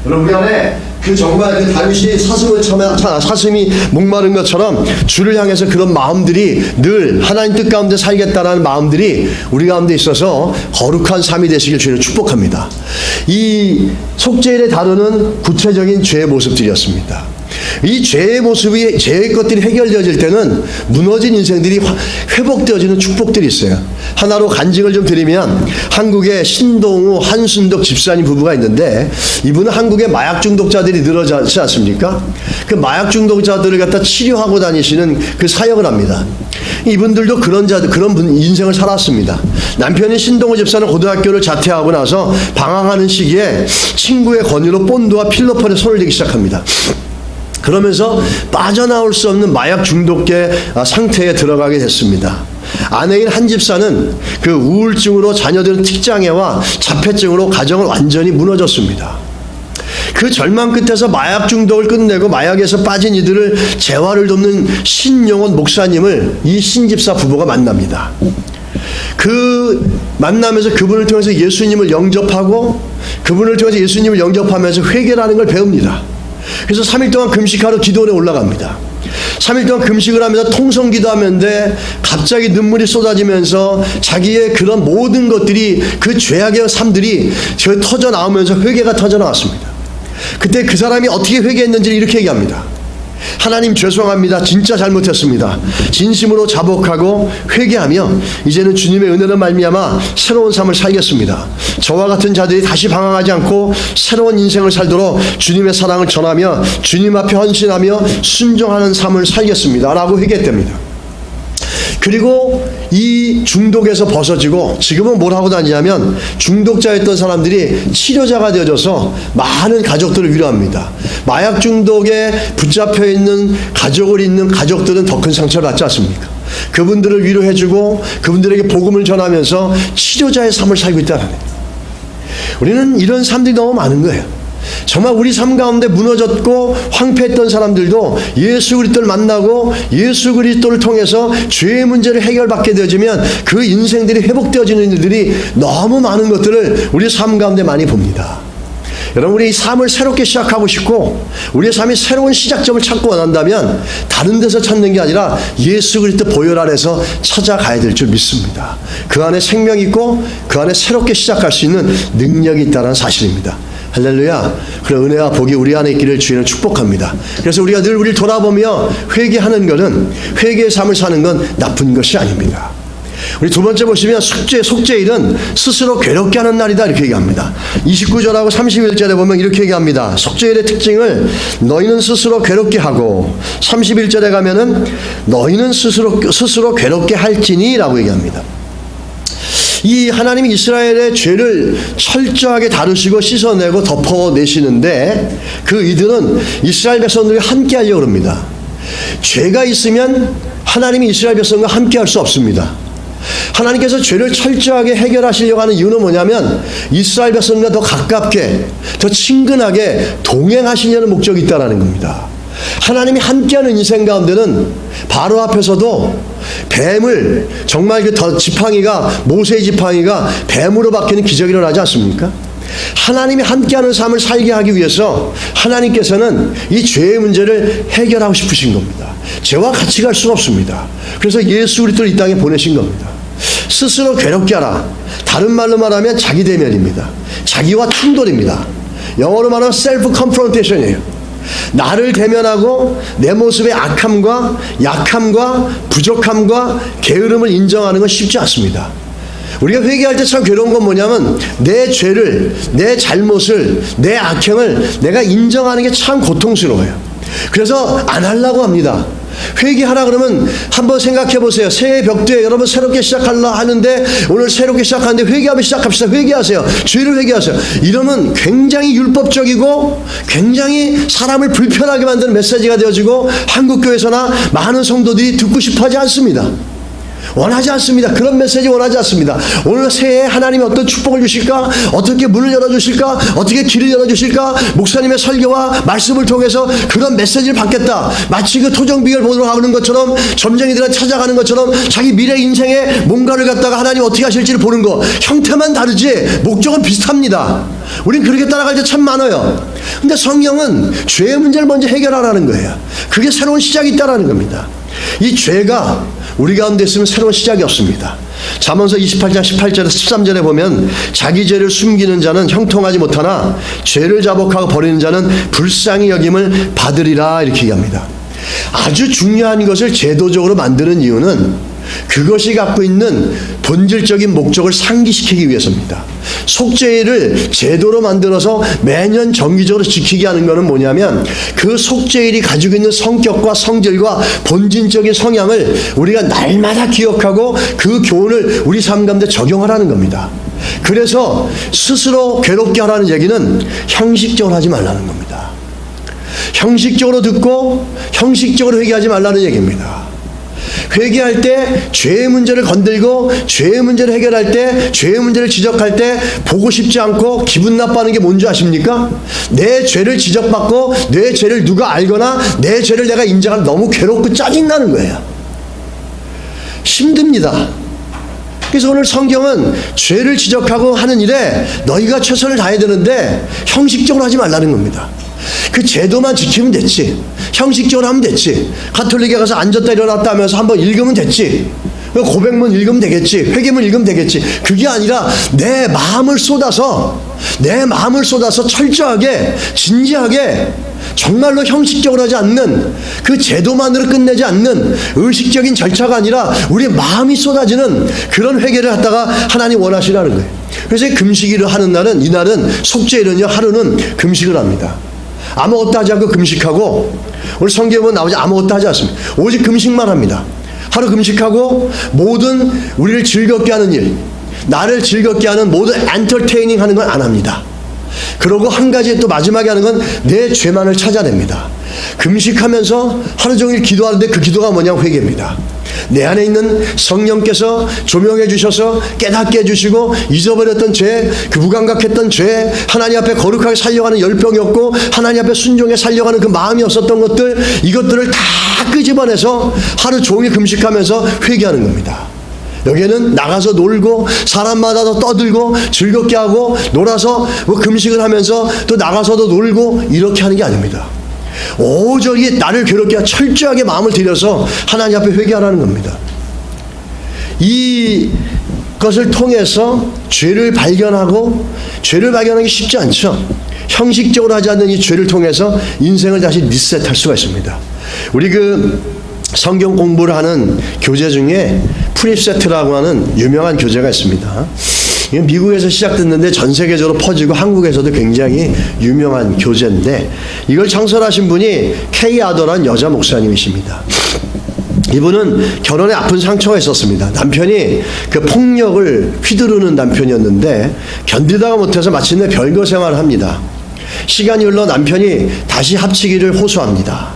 여러분 우리 안에 그 정말 그 다윗이 사슴이 목마른 것처럼 주를 향해서 그런 마음들이 늘 하나님 뜻 가운데 살겠다라는 마음들이 우리 가운데 있어서 거룩한 삶이 되시길 주를 축복합니다. 이 속죄일에 다루는 구체적인 죄의 모습들이었습니다. 이 죄의 모습이, 죄의 것들이 해결되어질 때는 무너진 인생들이 회복되어지는 축복들이 있어요. 하나로 간증을 좀 드리면, 한국에 신동우, 한순덕 집사님 부부가 있는데, 이분은 한국에 마약 중독자들이 늘어나지 않습니까? 그 마약 중독자들을 갖다 치료하고 다니시는 그 사역을 합니다. 이분들도 그런 인생을 살았습니다. 남편인 신동우 집사는 고등학교를 자퇴하고 나서 방황하는 시기에 친구의 권유로 본드와 필로폰에 손을 대기 시작합니다. 그러면서 빠져나올 수 없는 마약 중독의 상태에 들어가게 됐습니다. 아내인 한 집사는 그 우울증으로 자녀들은 특장애와 자폐증으로 가정을 완전히 무너졌습니다. 그 절망 끝에서 마약 중독을 끝내고 마약에서 빠진 이들을 재활을 돕는 신용원 목사님을 이 신집사 부부가 만납니다. 그 만나면서 그분을 통해서 예수님을 영접하고, 그분을 통해서 예수님을 영접하면서 회개라는 걸 배웁니다. 그래서 3일 동안 금식하러 기도원에 올라갑니다. 3일 동안 금식을 하면서 통성 기도하는데 갑자기 눈물이 쏟아지면서 자기의 그런 모든 것들이, 그 죄악의 삶들이 저 터져 나오면서 회개가 터져 나왔습니다. 그때 그 사람이 어떻게 회개했는지 이렇게 얘기합니다. 하나님 죄송합니다. 진짜 잘못했습니다. 진심으로 자복하고 회개하며 이제는 주님의 은혜로 말미암아 새로운 삶을 살겠습니다. 저와 같은 자들이 다시 방황하지 않고 새로운 인생을 살도록 주님의 사랑을 전하며 주님 앞에 헌신하며 순종하는 삶을 살겠습니다 라고 회개했답니다. 그리고 이 중독에서 벗어지고 지금은 뭘 하고 다니냐면, 중독자였던 사람들이 치료자가 되어져서 많은 가족들을 위로합니다. 마약 중독에 붙잡혀 있는 가족을 잇는 가족들은 더 큰 상처를 받지 않습니까? 그분들을 위로해주고 그분들에게 복음을 전하면서 치료자의 삶을 살고 있다는 거예요. 우리는 이런 삶들이 너무 많은 거예요. 정말 우리 삶 가운데 무너졌고 황폐했던 사람들도 예수 그리스도를 만나고 예수 그리스도를 통해서 죄의 문제를 해결받게 되어지면 그 인생들이 회복되어지는 일들이 너무 많은 것들을 우리 삶 가운데 많이 봅니다. 여러분, 우리 이 삶을 새롭게 시작하고 싶고 우리의 삶이 새로운 시작점을 찾고 원한다면 다른 데서 찾는 게 아니라 예수 그리스도 보혈 안에서 찾아가야 될 줄 믿습니다. 그 안에 생명이 있고 그 안에 새롭게 시작할 수 있는 능력이 있다는 사실입니다. 할렐루야. 그런 은혜와 복이 우리 안에 있기를 주님은 축복합니다. 그래서 우리가 늘 우리를 돌아보며 회개하는 것은, 회개의 삶을 사는 건 나쁜 것이 아닙니다. 우리 두 번째 보시면 속죄일은 스스로 괴롭게 하는 날이다 이렇게 얘기합니다. 29절하고 31절에 보면 이렇게 얘기합니다. 속죄일의 특징을 너희는 스스로 괴롭게 하고, 31절에 가면은 너희는 스스로 괴롭게 할지니 라고 얘기합니다. 이 하나님이 이스라엘의 죄를 철저하게 다루시고 씻어내고 덮어내시는데, 그 이들은 이스라엘 백성들과 함께 하려고 합니다. 죄가 있으면 하나님이 이스라엘 백성과 함께 할 수 없습니다. 하나님께서 죄를 철저하게 해결하시려고 하는 이유는 뭐냐면, 이스라엘 백성과 더 가깝게, 더 친근하게 동행하시려는 목적이 있다는 겁니다. 하나님이 함께하는 인생 가운데는 바로 앞에서도 뱀을, 정말 그 지팡이가, 모세의 지팡이가 뱀으로 바뀌는 기적이 일어나지 않습니까? 하나님이 함께하는 삶을 살게 하기 위해서 하나님께서는 이 죄의 문제를 해결하고 싶으신 겁니다. 죄와 같이 갈 수가 없습니다. 그래서 예수 그리스도를 이 땅에 보내신 겁니다. 스스로 괴롭게 하라. 다른 말로 말하면 자기 대면입니다. 자기와 충돌입니다. 영어로 말하면 셀프 컨프런테이션이에요. 나를 대면하고 내 모습의 악함과 약함과 부족함과 게으름을 인정하는 건 쉽지 않습니다. 우리가 회개할 때 참 괴로운 건 뭐냐면, 내 죄를, 내 잘못을, 내 악행을 내가 인정하는 게 참 고통스러워요. 그래서 안 하려고 합니다. 회개하라 그러면 한번 생각해 보세요. 새해 벽두에 여러분 새롭게 시작하려 하는데, 오늘 새롭게 시작하는데 회개하면 시작합시다. 회개하세요. 죄를 회개하세요. 이러면 굉장히 율법적이고 굉장히 사람을 불편하게 만드는 메시지가 되어지고, 한국교회에서나 많은 성도들이 듣고 싶어 하지 않습니다. 원하지 않습니다. 그런 메시지 원하지 않습니다. 오늘 새해에 하나님이 어떤 축복을 주실까? 어떻게 문을 열어주실까? 어떻게 길을 열어주실까? 목사님의 설교와 말씀을 통해서 그런 메시지를 받겠다. 마치 그 토종비결 보러 가는 것처럼, 점쟁이들한테 찾아가는 것처럼 자기 미래 인생에 뭔가를 갖다가 하나님 어떻게 하실지를 보는 거. 형태만 다르지 목적은 비슷합니다. 우린 그렇게 따라갈 때 참 많아요. 근데 성경은 죄의 문제를 먼저 해결하라는 거예요. 그게 새로운 시작이 있다라는 겁니다. 이 죄가 우리 가운데 있으면 새로운 시작이 없습니다. 잠언서 28장 18절에 13절에 보면 자기 죄를 숨기는 자는 형통하지 못하나 죄를 자복하고 버리는 자는 불쌍히 여김을 받으리라 이렇게 얘기합니다. 아주 중요한 것을 제도적으로 만드는 이유는 그것이 갖고 있는 본질적인 목적을 상기시키기 위해서입니다. 속죄일을 제도로 만들어서 매년 정기적으로 지키게 하는 것은 뭐냐면 그 속죄일이 가지고 있는 성격과 성질과 본질적인 성향을 우리가 날마다 기억하고 그 교훈을 우리 삶 가운데 적용하라는 겁니다. 그래서 스스로 괴롭게 하라는 얘기는 형식적으로 하지 말라는 겁니다. 형식적으로 듣고 형식적으로 회개하지 말라는 얘기입니다. 회개할 때 죄의 문제를 건들고 죄의 문제를 해결할 때 죄의 문제를 지적할 때 보고 싶지 않고 기분 나빠하는 게 뭔지 아십니까? 내 죄를 지적받고 내 죄를 누가 알거나 내 죄를 내가 인정하면 너무 괴롭고 짜증나는 거예요. 힘듭니다. 그래서 오늘 성경은 죄를 지적하고 하는 일에 너희가 최선을 다해야 되는데 형식적으로 하지 말라는 겁니다. 그 제도만 지키면 됐지. 형식적으로 하면 됐지. 가톨릭에 가서 앉았다 일어났다 하면서 한번 읽으면 됐지. 고백문 읽으면 되겠지. 회개문 읽으면 되겠지. 그게 아니라 내 마음을 쏟아서 철저하게 진지하게 정말로 형식적으로 하지 않는 그 제도만으로 끝내지 않는 의식적인 절차가 아니라 우리의 마음이 쏟아지는 그런 회개를 갖다가 하나님 원하시라는 거예요. 그래서 금식일을 하는 날은 이날은 속죄일은요 하루는 금식을 합니다. 아무것도 하지 않고 금식하고 오늘 성경에 보면 나오지 아무것도 하지 않습니다. 오직 금식만 합니다. 하루 금식하고 모든 우리를 즐겁게 하는 일, 나를 즐겁게 하는 모든 엔터테이닝 하는 건 안 합니다. 그러고 한 가지 또 마지막에 하는 건 내 죄만을 찾아냅니다. 금식하면서 하루 종일 기도하는데 그 기도가 뭐냐면 회개입니다. 내 안에 있는 성령께서 조명해 주셔서 깨닫게 해주시고 잊어버렸던 죄, 그 무감각했던 죄, 하나님 앞에 거룩하게 살려가는 열병이었고 하나님 앞에 순종해 살려가는 그 마음이 없었던 것들, 이것들을 다 끄집어내서 하루 종일 금식하면서 회개하는 겁니다. 여기에는 나가서 놀고 사람마다 떠들고 즐겁게 하고 놀아서 뭐 금식을 하면서 또 나가서도 놀고 이렇게 하는 게 아닙니다. 오저히 나를 괴롭게 하고 철저하게 마음을 들여서 하나님 앞에 회개하라는 겁니다. 이것을 통해서 죄를 발견하기 쉽지 않죠. 형식적으로 하지 않는 이 죄를 통해서 인생을 다시 리셋할 수가 있습니다. 우리 성경 공부를 하는 교재 중에 프리세트라고 하는 유명한 교재가 있습니다. 미국에서 시작됐는데 전 세계적으로 퍼지고 한국에서도 굉장히 유명한 교재인데 이걸 창설하신 분이 케이 아더라는 여자 목사님이십니다. 이분은 결혼에 아픈 상처가 있었습니다. 남편이 그 폭력을 휘두르는 남편이었는데 견디다가 못해서 마침내 별거 생활을 합니다. 시간이 흘러 남편이 다시 합치기를 호소합니다.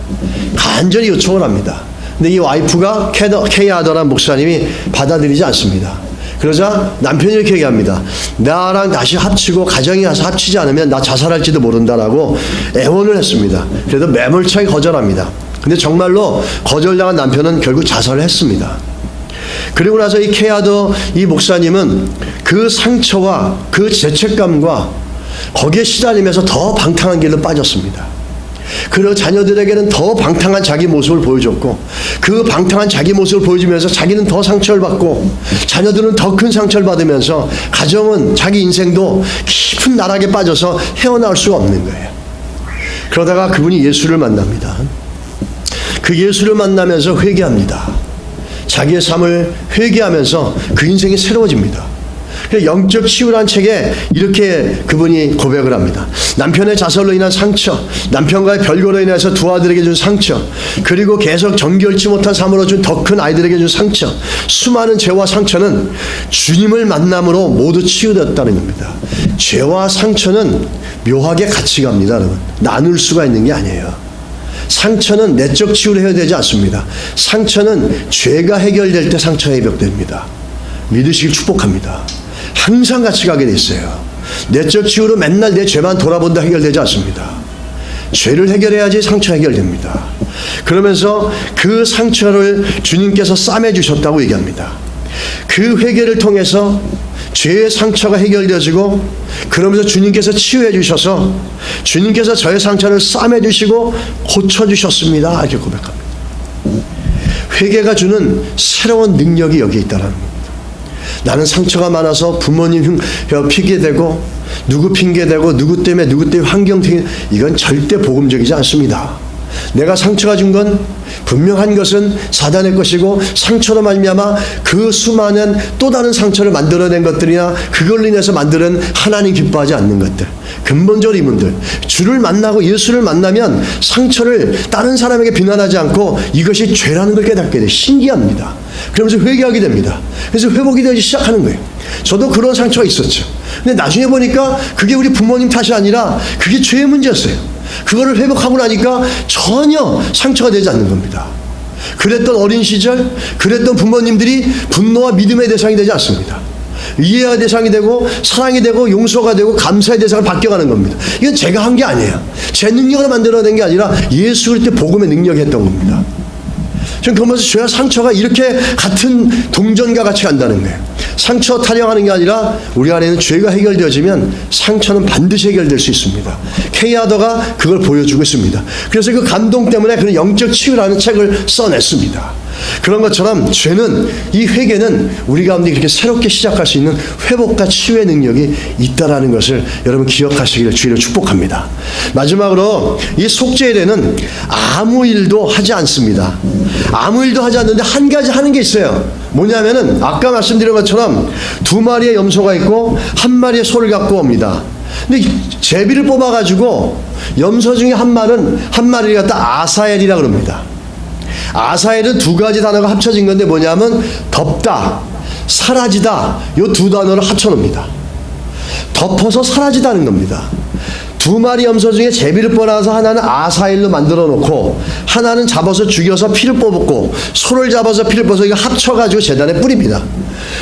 간절히 요청을 합니다. 근데 이 와이프가 케이 아더라는 목사님이 받아들이지 않습니다. 그러자 남편이 이렇게 얘기합니다. 나랑 다시 합치고 가정이 가서 합치지 않으면 나 자살할지도 모른다라고 애원을 했습니다. 그래도 매몰차게 거절합니다. 근데 정말로 거절당한 남편은 결국 자살을 했습니다. 그리고 나서 이 케아더 이 목사님은 그 상처와 그 죄책감과 거기에 시달리면서 더 방탕한 길로 빠졌습니다. 그리고 자녀들에게는 더 방탕한 자기 모습을 보여줬고 그 방탕한 자기 모습을 보여주면서 자기는 더 상처를 받고 자녀들은 더 큰 상처를 받으면서 가정은 자기 인생도 깊은 나락에 빠져서 헤어나올 수가 없는 거예요. 그러다가 그분이 예수를 만납니다. 그 예수를 만나면서 회개합니다. 자기의 삶을 회개하면서 그 인생이 새로워집니다. 영적 치유라는 책에 이렇게 그분이 고백을 합니다. 남편의 자살로 인한 상처, 남편과의 별거로 인해서 두 아들에게 준 상처, 그리고 계속 정결치 못한 삶으로 준 더 큰 아이들에게 준 상처, 수많은 죄와 상처는 주님을 만남으로 모두 치유되었다는 겁니다. 죄와 상처는 묘하게 같이 갑니다. 여러분. 나눌 수가 있는 게 아니에요. 상처는 내적 치유를 해야 되지 않습니다. 상처는 죄가 해결될 때 상처가 회복됩니다. 믿으시길 축복합니다. 항상 같이 가게 돼 있어요. 내적 치유로 맨날 내 죄만 돌아본다 해결되지 않습니다. 죄를 해결해야지 상처 해결됩니다. 그러면서 그 상처를 주님께서 싸매주셨다고 얘기합니다. 그 회개를 통해서 죄의 상처가 해결되어지고 그러면서 주님께서 치유해 주셔서 주님께서 저의 상처를 싸매주시고 고쳐주셨습니다. 이렇게 고백합니다. 회개가 주는 새로운 능력이 여기에 있다는 겁니다. 나는 상처가 많아서 부모님 핑계대고 누구 핑계대고 누구 때문에 환경 핑계, 이건 절대 복음적이지 않습니다. 내가 상처가 준 건 분명한 것은 사단의 것이고 상처로 말미암아 그 수많은 또 다른 상처를 만들어낸 것들이나 그걸로 인해서 만드는 하나님 기뻐하지 않는 것들, 근본적으로 이분들 주를 만나고 예수를 만나면 상처를 다른 사람에게 비난하지 않고 이것이 죄라는 걸 깨닫게 돼. 신기합니다. 그러면서 회개하게 됩니다. 그래서 회복이 되기 시작하는 거예요. 저도 그런 상처가 있었죠. 근데 나중에 보니까 그게 우리 부모님 탓이 아니라 그게 죄의 문제였어요. 그거를 회복하고 나니까 전혀 상처가 되지 않는 겁니다. 그랬던 어린 시절, 그랬던 부모님들이 분노와 믿음의 대상이 되지 않습니다. 이해의 대상이 되고 사랑이 되고 용서가 되고 감사의 대상을 바뀌어가는 겁니다. 이건 제가 한 게 아니에요. 제 능력으로 만들어낸 게 아니라 예수 그리스도의 복음의 능력이 했던 겁니다. 저는 그러면서 죄와 상처가 이렇게 같은 동전과 같이 간다는 거예요. 상처 타령하는 게 아니라 우리 안에는 죄가 해결되어지면 상처는 반드시 해결될 수 있습니다. 케이아더가 그걸 보여주고 있습니다. 그래서 그 감동 때문에 그런 영적 치유라는 책을 써냈습니다. 그런 것처럼 죄는, 이 회개는 우리 가운데 이렇게 새롭게 시작할 수 있는 회복과 치유의 능력이 있다라는 것을 여러분 기억하시기를 주의로 축복합니다. 마지막으로 이 속죄일에는 아무 일도 하지 않습니다. 아무 일도 하지 않는데 한 가지 하는 게 있어요. 뭐냐면은 아까 말씀드린 것처럼 2마리의 염소가 있고 1마리의 소를 갖고 옵니다. 근데 제비를 뽑아가지고 염소 중에 한 마리를 갖다 아사엘이라고 그럽니다. 아사엘은 2가지 단어가 합쳐진 건데 뭐냐면 덮다, 사라지다, 이 2 단어를 합쳐놓습니다. 덮어서 사라지다는 겁니다. 2마리 염소 중에 제비를 뽑아서 하나는 아사엘로 만들어 놓고 하나는 잡아서 죽여서 피를 뽑았고 소를 잡아서 피를 뽑아서 이거 합쳐가지고 제단에 뿌립니다.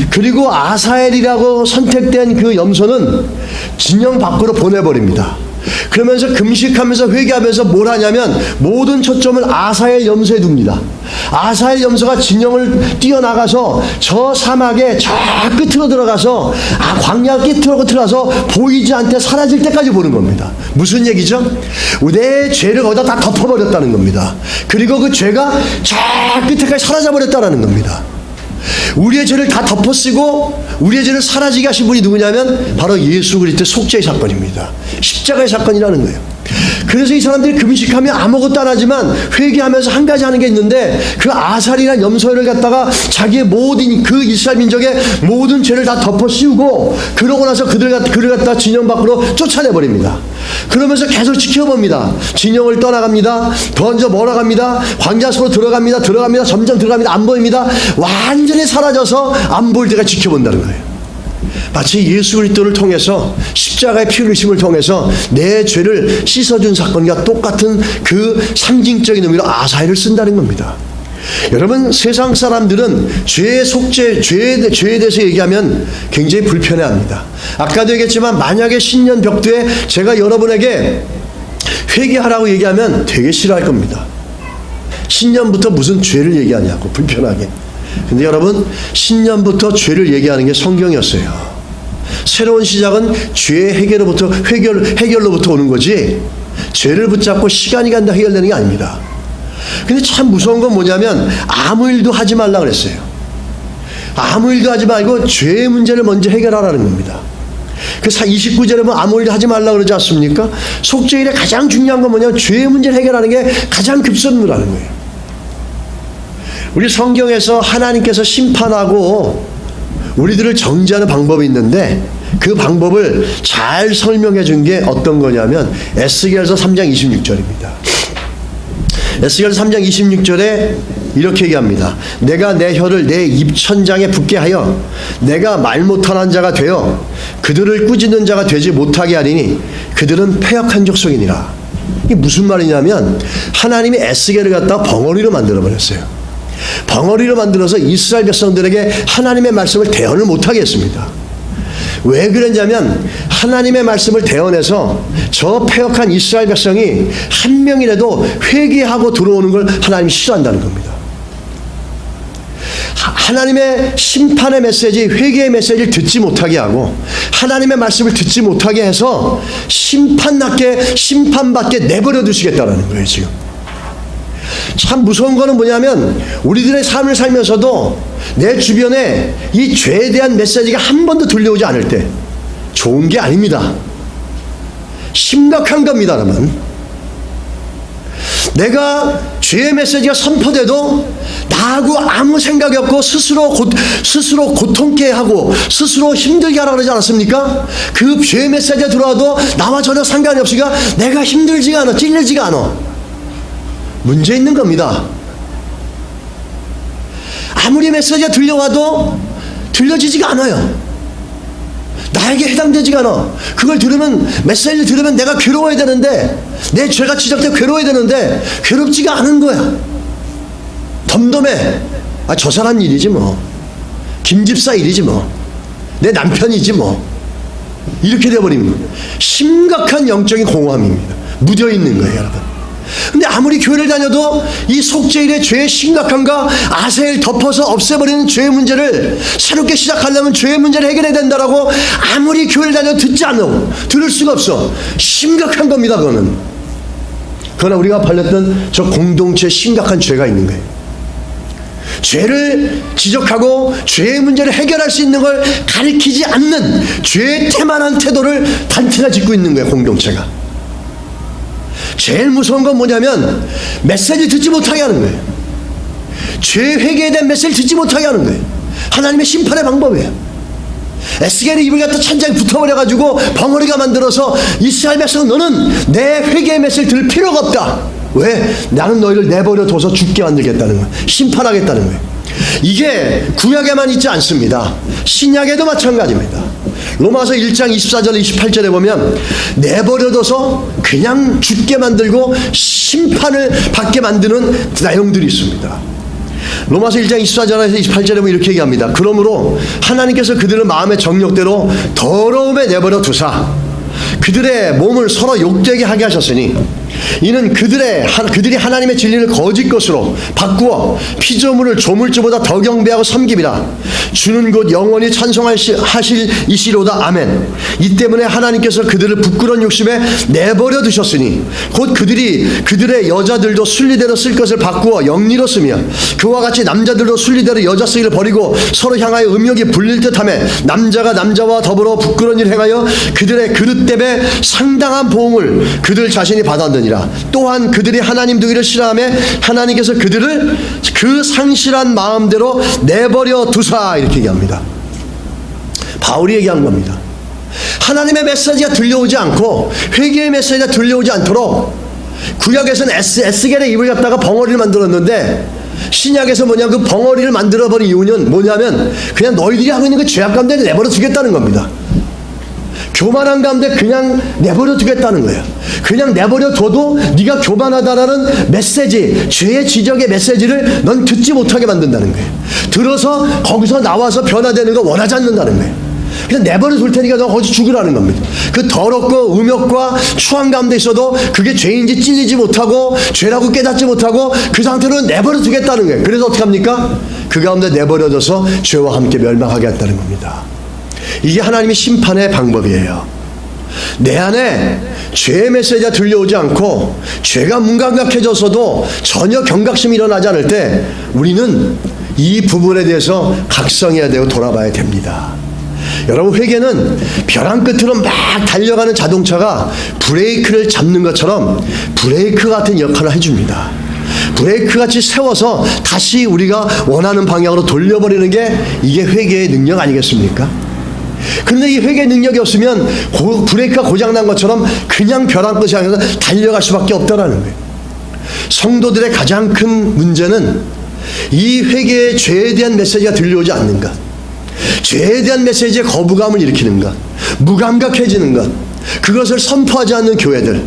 그리고 아사엘이라고 선택된 그 염소는 진영 밖으로 보내버립니다. 그러면서 금식하면서 회개하면서 뭘 하냐면 모든 초점을 아사엘 염소에 둡니다. 아사엘 염소가 진영을 뛰어나가서 저 사막의 저 끝으로 들어가서 광야 끝으로 들어가서 보이지 않게 사라질 때까지 보는 겁니다. 무슨 얘기죠? 내 죄를 거기다 다 덮어버렸다는 겁니다. 그리고 그 죄가 저 끝에까지 사라져버렸다는 겁니다. 우리의 죄를 다 덮어쓰고 우리의 죄를 사라지게 하신 분이 누구냐면 바로 예수 그리스도의 속죄의 사건입니다. 십자가의 사건이라는 거예요. 그래서 이 사람들이 금식하면 아무것도 안 하지만 회개하면서 한 가지 하는 게 있는데 그 아살이란 염소를 갖다가 자기의 모든 그 이스라엘 민족의 모든 죄를 다 덮어 씌우고 그러고 나서 그를 갖다 진영 밖으로 쫓아내버립니다. 그러면서 계속 지켜봅니다. 진영을 떠나갑니다. 던져 몰아갑니다. 광야 속으로 들어갑니다. 점점 들어갑니다. 안 보입니다. 완전히 사라져서 안 보일 때가 지켜본다는 거예요. 마치 예수 그리스도를 통해서 십자가의 피 흘리심을 통해서 내 죄를 씻어준 사건과 똑같은 그 상징적인 의미로 아사엘을 쓴다는 겁니다. 여러분, 세상 사람들은 죄의 속죄, 죄에 대해서 얘기하면 굉장히 불편해합니다. 아까도 얘기했지만 만약에 신년 벽두에 제가 여러분에게 회개하라고 얘기하면 되게 싫어할 겁니다. 신년부터 무슨 죄를 얘기하냐고 불편하게. 근데 여러분, 신년부터 죄를 얘기하는 게 성경이었어요. 새로운 시작은 죄의 해결로부터 오는 거지 죄를 붙잡고 시간이 간다 해결되는 게 아닙니다. 근데 참 무서운 건 뭐냐면 아무 일도 하지 말라 그랬어요. 아무 일도 하지 말고 죄의 문제를 먼저 해결하라는 겁니다. 그 29절에 보면 아무 일도 하지 말라 그러지 않습니까? 속죄일에 가장 중요한 건 뭐냐면 죄의 문제를 해결하는 게 가장 급선무라는 거예요. 우리 성경에서 하나님께서 심판하고 우리들을 정죄하는 방법이 있는데 그 방법을 잘 설명해 준 게 어떤 거냐면 에스겔서 3장 26절입니다. 에스겔서 3장 26절에 이렇게 얘기합니다. 내가 내 혀를 내 입천장에 붙게 하여 내가 말 못하는 자가 되어 그들을 꾸짖는 자가 되지 못하게 하리니 그들은 패역한 족속이니라. 이게 무슨 말이냐면 하나님이 에스겔을 갖다가 벙어리로 만들어버렸어요. 벙어리로 만들어서 이스라엘 백성들에게 하나님의 말씀을 대언을 못하게 했습니다. 왜 그랬냐면 하나님의 말씀을 대언해서 저 패역한 이스라엘 백성이 한 명이라도 회개하고 들어오는 걸 하나님이 싫어한다는 겁니다. 하나님의 심판의 메시지, 회개의 메시지를 듣지 못하게 하고 하나님의 말씀을 듣지 못하게 해서 심판받게 내버려 두시겠다는 거예요. 지금 참 무서운 거는 뭐냐면 우리들의 삶을 살면서도 내 주변에 이 죄에 대한 메시지가 한 번도 들려오지 않을 때 좋은 게 아닙니다. 심각한 겁니다, 여러분. 내가 죄의 메시지가 선포돼도 나하고 아무 생각이 없고 스스로 고통케 하고 스스로 힘들게 하라 그러지 않았습니까? 그 죄의 메시지가 들어와도 나와 전혀 상관이 없으니까 내가 힘들지가 않아, 찔리지가 않아. 문제 있는 겁니다. 아무리 메시지가 들려와도 들려지지가 않아요. 나에게 해당되지가 않아. 그걸 들으면, 메시지를 들으면 내가 괴로워야 되는데, 내 죄가 지적돼 괴로워야 되는데 괴롭지가 않은 거야. 덤덤해. 아, 저 사람 일이지 뭐, 김 집사 일이지 뭐, 내 남편이지 뭐, 이렇게 돼버리면 심각한 영적인 공허함입니다. 묻어있는 거예요, 여러분. 근데 아무리 교회를 다녀도 이 속죄일의 죄의 심각함과 아세일 덮어서 없애버리는 죄의 문제를 새롭게 시작하려면 죄의 문제를 해결해야 된다라고 아무리 교회를 다녀도 듣지 않고 들을 수가 없어. 심각한 겁니다, 그거는. 그러나 우리가 발렸던 저 공동체에 심각한 죄가 있는 거예요. 죄를 지적하고 죄의 문제를 해결할 수 있는 걸 가리키지 않는 죄의 태만한 태도를 단체가 짓고 있는 거예요, 공동체가. 제일 무서운 건 뭐냐면 메시지 듣지 못하게 하는 거예요. 죄 회개에 대한 메시지를 듣지 못하게 하는 거예요. 하나님의 심판의 방법이에요. 에스겔의 입을 갖다 천장에 붙어버려가지고 벙어리가 만들어서 이스라엘 백성, 너는 내 회개의 메시지를 들을 필요가 없다. 왜? 나는 너희를 내버려둬서 죽게 만들겠다는 거예요. 심판하겠다는 거예요. 이게 구약에만 있지 않습니다. 신약에도 마찬가지입니다. 로마서 1장 24절 28절에 보면 내버려둬서 그냥 죽게 만들고 심판을 받게 만드는 내용들이 있습니다. 로마서 1장 24절에서 28절에 보면 이렇게 얘기합니다. 그러므로 하나님께서 그들을 마음의 정욕대로 더러움에 내버려 두사 그들의 몸을 서로 욕되게 하게 하셨으니 이는 그들이 하나님의 진리를 거짓 것으로 바꾸어 피조물을 조물주보다 더 경배하고 섬깁이라. 주는 곧 영원히 찬송하실 이시로다. 아멘. 이 때문에 하나님께서 그들을 부끄러운 욕심에 내버려 두셨으니 곧 그들의 여자들도 순리대로 쓸 것을 바꾸어 영리로 쓰며 그와 같이 남자들도 순리대로 여자 쓰기를 버리고 서로 향하여 음욕이 불릴 듯하며 남자가 남자와 더불어 부끄러운 일을 행하여 그들의 그릇됨에 상당한 보응을 그들 자신이 받았느니라. 또한 그들이 하나님 두기를 싫어하며 하나님께서 그들을 그 상실한 마음대로 내버려 두사. 이렇게 얘기합니다. 바울이 얘기한 겁니다. 하나님의 메시지가 들려오지 않고 회개의 메시지가 들려오지 않도록 구약에서는 에스겔의 입을 갖다가 벙어리를 만들었는데 신약에서 뭐냐면 그 벙어리를 만들어버린 이유는 뭐냐면 그냥 너희들이 하고 있는 그 죄악 가운데 내버려 두겠다는 겁니다. 교만한 가운데 그냥 내버려 두겠다는 거예요. 그냥 내버려 둬도 네가 교만하다라는 메시지, 죄의 지적의 메시지를 넌 듣지 못하게 만든다는 거예요. 들어서 거기서 나와서 변화되는 거 원하지 않는다는 거예요. 그냥 내버려 둘 테니까 너 거기서 죽으라는 겁니다. 그 더럽고 음욕과 추한 가운데 있어도 그게 죄인지 찔리지 못하고 죄라고 깨닫지 못하고 그 상태로 내버려 두겠다는 거예요. 그래서 어떻게 합니까? 그 가운데 내버려둬서 죄와 함께 멸망하게 했다는 겁니다. 이게 하나님의 심판의 방법이에요. 내 안에 죄의 메시지가 들려오지 않고 죄가 문감각해져서도 전혀 경각심이 일어나지 않을 때 우리는 이 부분에 대해서 각성해야 되고 돌아봐야 됩니다. 여러분, 회개는 벼랑 끝으로 막 달려가는 자동차가 브레이크를 잡는 것처럼 브레이크 같은 역할을 해줍니다. 브레이크 같이 세워서 다시 우리가 원하는 방향으로 돌려버리는 게 이게 회개의 능력 아니겠습니까? 그런데 이 회개의 능력이 없으면 브레이크가 고장난 것처럼 그냥 벼랑 끝을 향해서 달려갈 수밖에 없다는 거예요. 성도들의 가장 큰 문제는 이 회개의 죄에 대한 메시지가 들려오지 않는 것, 죄에 대한 메시지에 거부감을 일으키는 것, 무감각해지는 것, 그것을 선포하지 않는 교회들.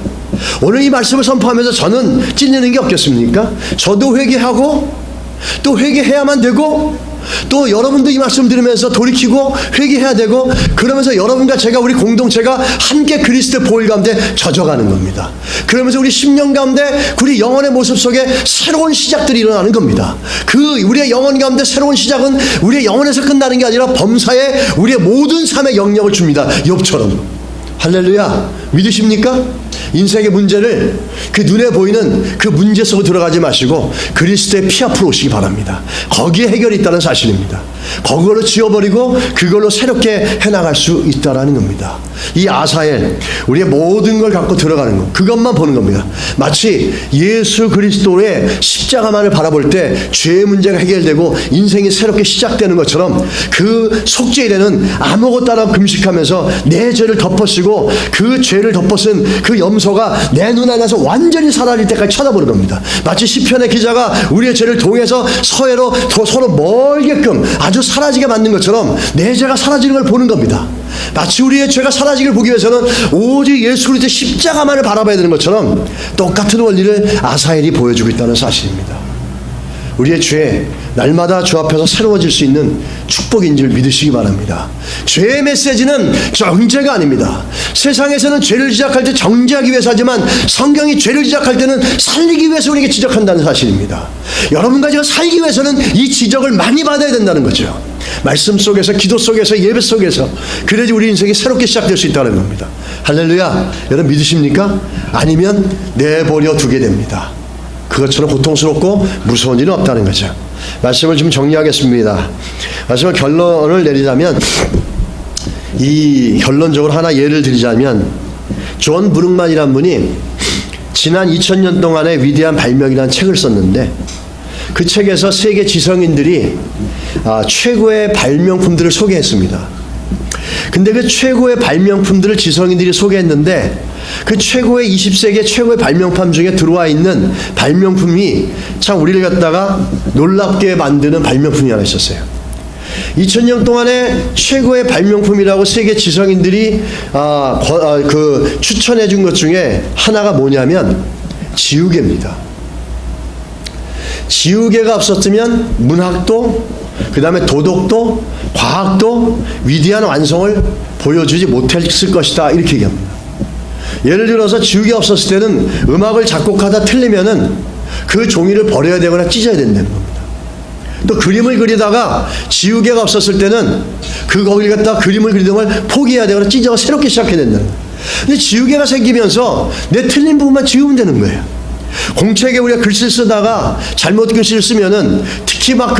오늘 이 말씀을 선포하면서 저는 찔리는 게 없겠습니까? 저도 회개하고 또 회개해야만 되고 또 여러분도 이 말씀 들으면서 돌이키고 회개해야 되고 그러면서 여러분과 제가 우리 공동체가 함께 그리스도의 보혈 가운데 젖어가는 겁니다. 그러면서 우리 10년 가운데 우리 영혼의 모습 속에 새로운 시작들이 일어나는 겁니다. 그 우리의 영혼 가운데 새로운 시작은 우리의 영혼에서 끝나는 게 아니라 범사에 우리의 모든 삶의 영역을 줍니다. 욥처럼. 할렐루야. 믿으십니까? 인생의 문제를 그 눈에 보이는 그 문제 속으로 들어가지 마시고 그리스도의 피 앞으로 오시기 바랍니다. 거기에 해결이 있다는 사실입니다. 그걸로 지워버리고 그걸로 새롭게 해나갈 수 있다는 겁니다. 이 아사엘, 우리의 모든 걸 갖고 들어가는 것, 그것만 보는 겁니다. 마치 예수 그리스도의 십자가만을 바라볼 때 죄의 문제가 해결되고 인생이 새롭게 시작되는 것처럼 그 속죄일에는 아무것도 안 하고 금식하면서 내 죄를 덮어쓰고 그 죄를 덮어쓴 그 염소가 내 눈 안에서 완전히 사라질 때까지 쳐다보는 겁니다. 마치 시편의 기자가 우리의 죄를 통해서 서해로 서로 멀게끔 아주 사라지게 만든 것처럼 내 죄가 사라지는 걸 보는 겁니다. 마치 우리의 죄가 사라지기를 보기 위해서는 오직 예수 그리스도의 십자가만을 바라봐야 되는 것처럼 똑같은 원리를 아사엘이 보여주고 있다는 사실입니다. 우리의 죄, 날마다 주 앞에서 새로워질 수 있는 축복인 줄 믿으시기 바랍니다. 죄의 메시지는 정죄가 아닙니다. 세상에서는 죄를 지적할 때 정죄하기 위해서 하지만 성경이 죄를 지적할 때는 살리기 위해서 우리에게 지적한다는 사실입니다. 여러분과 제가 살기 위해서는 이 지적을 많이 받아야 된다는 거죠. 말씀 속에서, 기도 속에서, 예배 속에서, 그래야지 우리 인생이 새롭게 시작될 수 있다는 겁니다. 할렐루야. 여러분 믿으십니까? 아니면 내버려 두게 됩니다. 그것처럼 고통스럽고 무서운 일은 없다는 거죠. 말씀을 좀 정리하겠습니다. 말씀을 결론을 내리자면, 이 결론적으로 하나 예를 드리자면, 존 브룩만이라는 분이 지난 2000년 동안의 위대한 발명이라는 책을 썼는데, 그 책에서 세계 지성인들이 최고의 발명품들을 소개했습니다. 근데 그 최고의 발명품들을 지성인들이 소개했는데 그 최고의 20세기 최고의 발명품 중에 들어와 있는 발명품이 참 우리를 갖다가 놀랍게 만드는 발명품이 하나 있었어요. 2000년 동안에 최고의 발명품이라고 세계 지성인들이 추천해 준 것 중에 하나가 뭐냐면 지우개입니다. 지우개가 없었으면 문학도, 그 다음에 도덕도, 과학도 위대한 완성을 보여주지 못했을 것이다, 이렇게 얘기합니다. 예를 들어서 지우개가 없었을 때는 음악을 작곡하다 틀리면은 그 종이를 버려야 되거나 찢어야 된다는 겁니다. 또 그림을 그리다가 지우개가 없었을 때는 거기를 갖다가 그림을 그리던 걸 포기해야 되거나 찢어서 새롭게 시작해야 된다는 거예요. 근데 지우개가 생기면서 내 틀린 부분만 지우면 되는 거예요. 공책에 우리가 글씨를 쓰다가 잘못 글씨를 쓰면은, 특히 막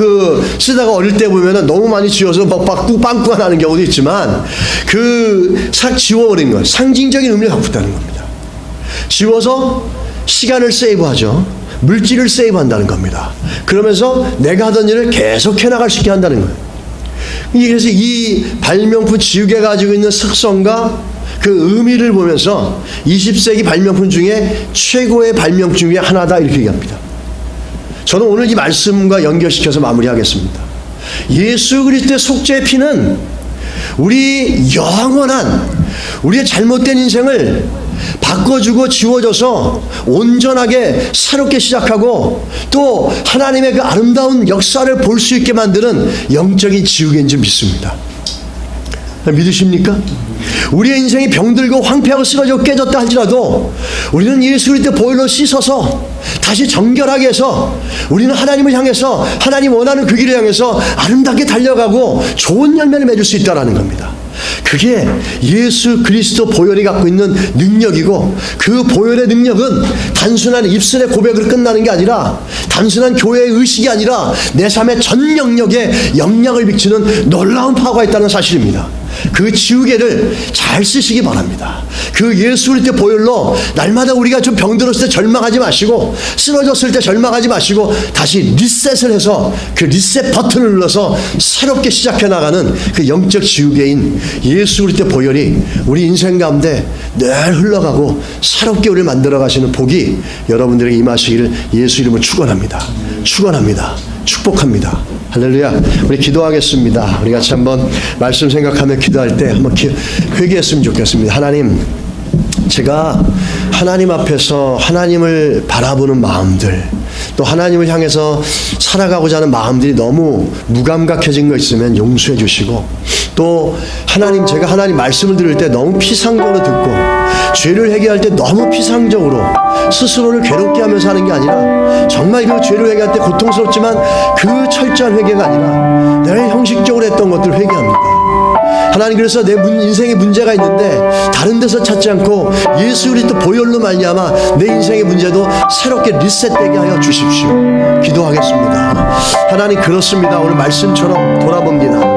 쓰다가 어릴 때 보면은 너무 많이 지워서 막 빵꾸가 나는 경우도 있지만, 싹 지워버린 건 상징적인 의미를 갖고 있다는 겁니다. 지워서 시간을 세이브하죠. 물질을 세이브한다는 겁니다. 그러면서 내가 하던 일을 계속 해나갈 수 있게 한다는 거예요. 그래서 이 발명품 지우개가 가지고 있는 특성과 그 의미를 보면서 20세기 발명품 중에 최고의 발명품 중에 하나다, 이렇게 얘기합니다. 저는 오늘 이 말씀과 연결시켜서 마무리하겠습니다. 예수 그리스도의 속죄의 피는 우리 영원한 우리의 잘못된 인생을 바꿔주고 지워줘서 온전하게 새롭게 시작하고 또 하나님의 그 아름다운 역사를 볼 수 있게 만드는 영적인 지우개인 줄 믿습니다. 믿으십니까? 우리의 인생이 병들고 황폐하고 쓰러지고 깨졌다 할지라도 우리는 예수 그리스도 보혈로 씻어서 다시 정결하게 해서 우리는 하나님을 향해서, 하나님 원하는 그 길을 향해서 아름답게 달려가고 좋은 열매를 맺을 수 있다는 겁니다. 그게 예수 그리스도 보혈이 갖고 있는 능력이고, 그 보혈의 능력은 단순한 입술의 고백으로 끝나는 게 아니라, 단순한 교회의 의식이 아니라 내 삶의 전 영역에 영향을 미치는 놀라운 파워가 있다는 사실입니다. 그 지우개를 잘 쓰시기 바랍니다. 그 예수 그리스도 보혈로 날마다 우리가 좀 병들었을 때 절망하지 마시고, 쓰러졌을 때 절망하지 마시고, 다시 리셋을 해서 그 리셋 버튼을 눌러서 새롭게 시작해 나가는 그 영적 지우개인 예수 그리스도 보혈이 우리 인생 가운데 늘 흘러가고 새롭게 우리를 만들어 가시는 복이 여러분들에게 임하시기를 예수 이름으로 축원합니다. 축원합니다. 축복합니다. 할렐루야. 우리 기도하겠습니다. 우리 같이 한번 말씀 생각하며 기도할 때 한번 회개했으면 좋겠습니다. 하나님, 제가 하나님 앞에서 하나님을 바라보는 마음들, 또 하나님을 향해서 살아가고자 하는 마음들이 너무 무감각해진 거 있으면 용서해 주시고, 또 하나님, 제가 하나님 말씀을 들을 때 너무 피상적으로 듣고 죄를 회개할 때 너무 피상적으로 스스로를 괴롭게 하면서 하는 게 아니라, 정말 그 죄를 회개할 때 고통스럽지만 그 철저한 회개가 아니라 늘 형식적으로 했던 것들을 회개합니다. 하나님, 그래서 내 인생에 문제가 있는데 다른 데서 찾지 않고 예수 그리스도 보혈로 말미암아 내 인생의 문제도 새롭게 리셋되게 하여 주십시오. 기도하겠습니다. 하나님, 그렇습니다. 오늘 말씀처럼 돌아봅니다.